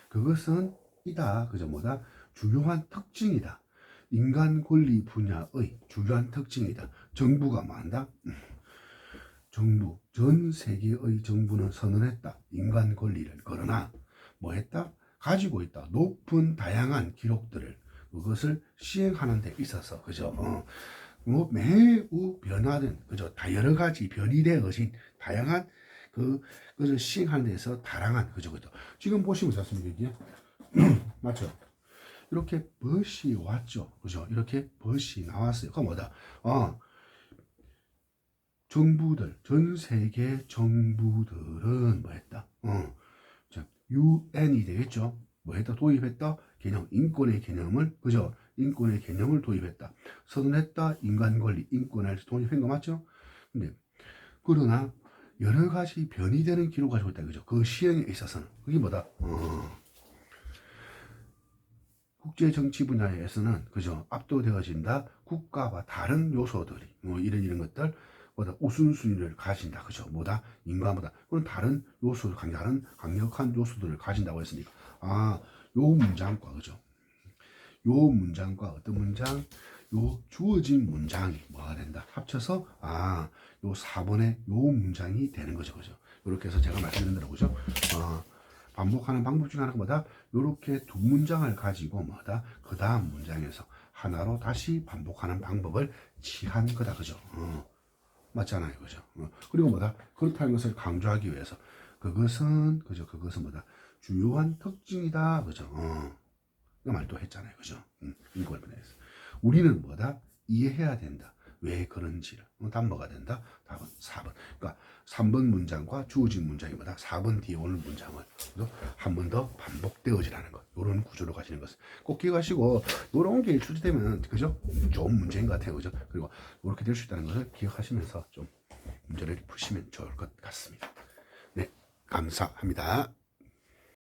[SPEAKER 1] 그것은 이다. 그죠? 뭐다? 중요한 특징이다. 인간 권리 분야의 중요한 특징이다. 정부가 뭐 한다? 정부, 전 세계의 정부는 선언했다. 인간 권리를. 그러나 뭐 했다? 가지고 있다. 높은 다양한 기록들을 그것을 시행하는 데 있어서 그죠? 뭐 매우 변화된 그죠? 다 여러 가지 변이되어진 다양한 그것을 시행하는 데서 다양한 그죠? 그죠? 지금 보시면 어떻습니까 이게? 맞죠? 이렇게 벗이 왔죠. 그죠? 이렇게 벗이 나왔어요. 그거 뭐다? 정부들, 전 세계 정부들은 뭐 했다? UN이 되겠죠. 뭐 했다? 도입했다? 개념, 인권의 개념을, 그죠? 인권의 개념을 도입했다. 선언했다? 인간 권리, 인권을 도입한 거 맞죠? 근데, 그러나, 여러 가지 변이되는 기록을 가지고 있다. 그죠? 그 시행에 있어서는. 그게 뭐다? 국제 정치 분야에서는, 그죠? 압도되어진다? 국가와 다른 요소들이, 뭐, 이런 것들, 보다 우선순위를 가진다. 그죠? 뭐다? 인간보다. 그런 다른 요소를 다른 강력한 요소들을 가진다고 했으니까. 요 문장과, 그죠? 요 문장과 어떤 문장? 요 주어진 문장이 뭐가 된다? 합쳐서, 요 4번의 요 문장이 되는 거죠. 그죠? 이렇게 해서 제가 말씀드린 대로, 그죠? 반복하는 방법 중에 하나가 뭐다? 요렇게 두 문장을 가지고 뭐다? 그 다음 문장에서 하나로 다시 반복하는 방법을 취한 거다. 그죠? 맞잖아요. 그죠? 그리고 뭐다? 그렇다는 것을 강조하기 위해서 그것은 그죠? 그것은 뭐다? 주요한 특징이다. 그죠? 그 말도 했잖아요. 그죠? 인권 분야에서 우리는 뭐다? 이해해야 된다. 왜 그런지를. 답 뭐가 된다? 답은 4번. 그러니까 3번 문장과 주어진 문장이 뭐다? 4번 뒤에 오는 문장을 한 번 더 반복되어지라는 것. 이런 구조로 가시는 것을 꼭 기억하시고 이런 게 출제되면 그죠? 좋은 문제인 것 같아요. 그죠? 그리고 이렇게 될 수 있다는 것을 기억하시면서 좀 문제를 푸시면 좋을 것 같습니다. 네, 감사합니다.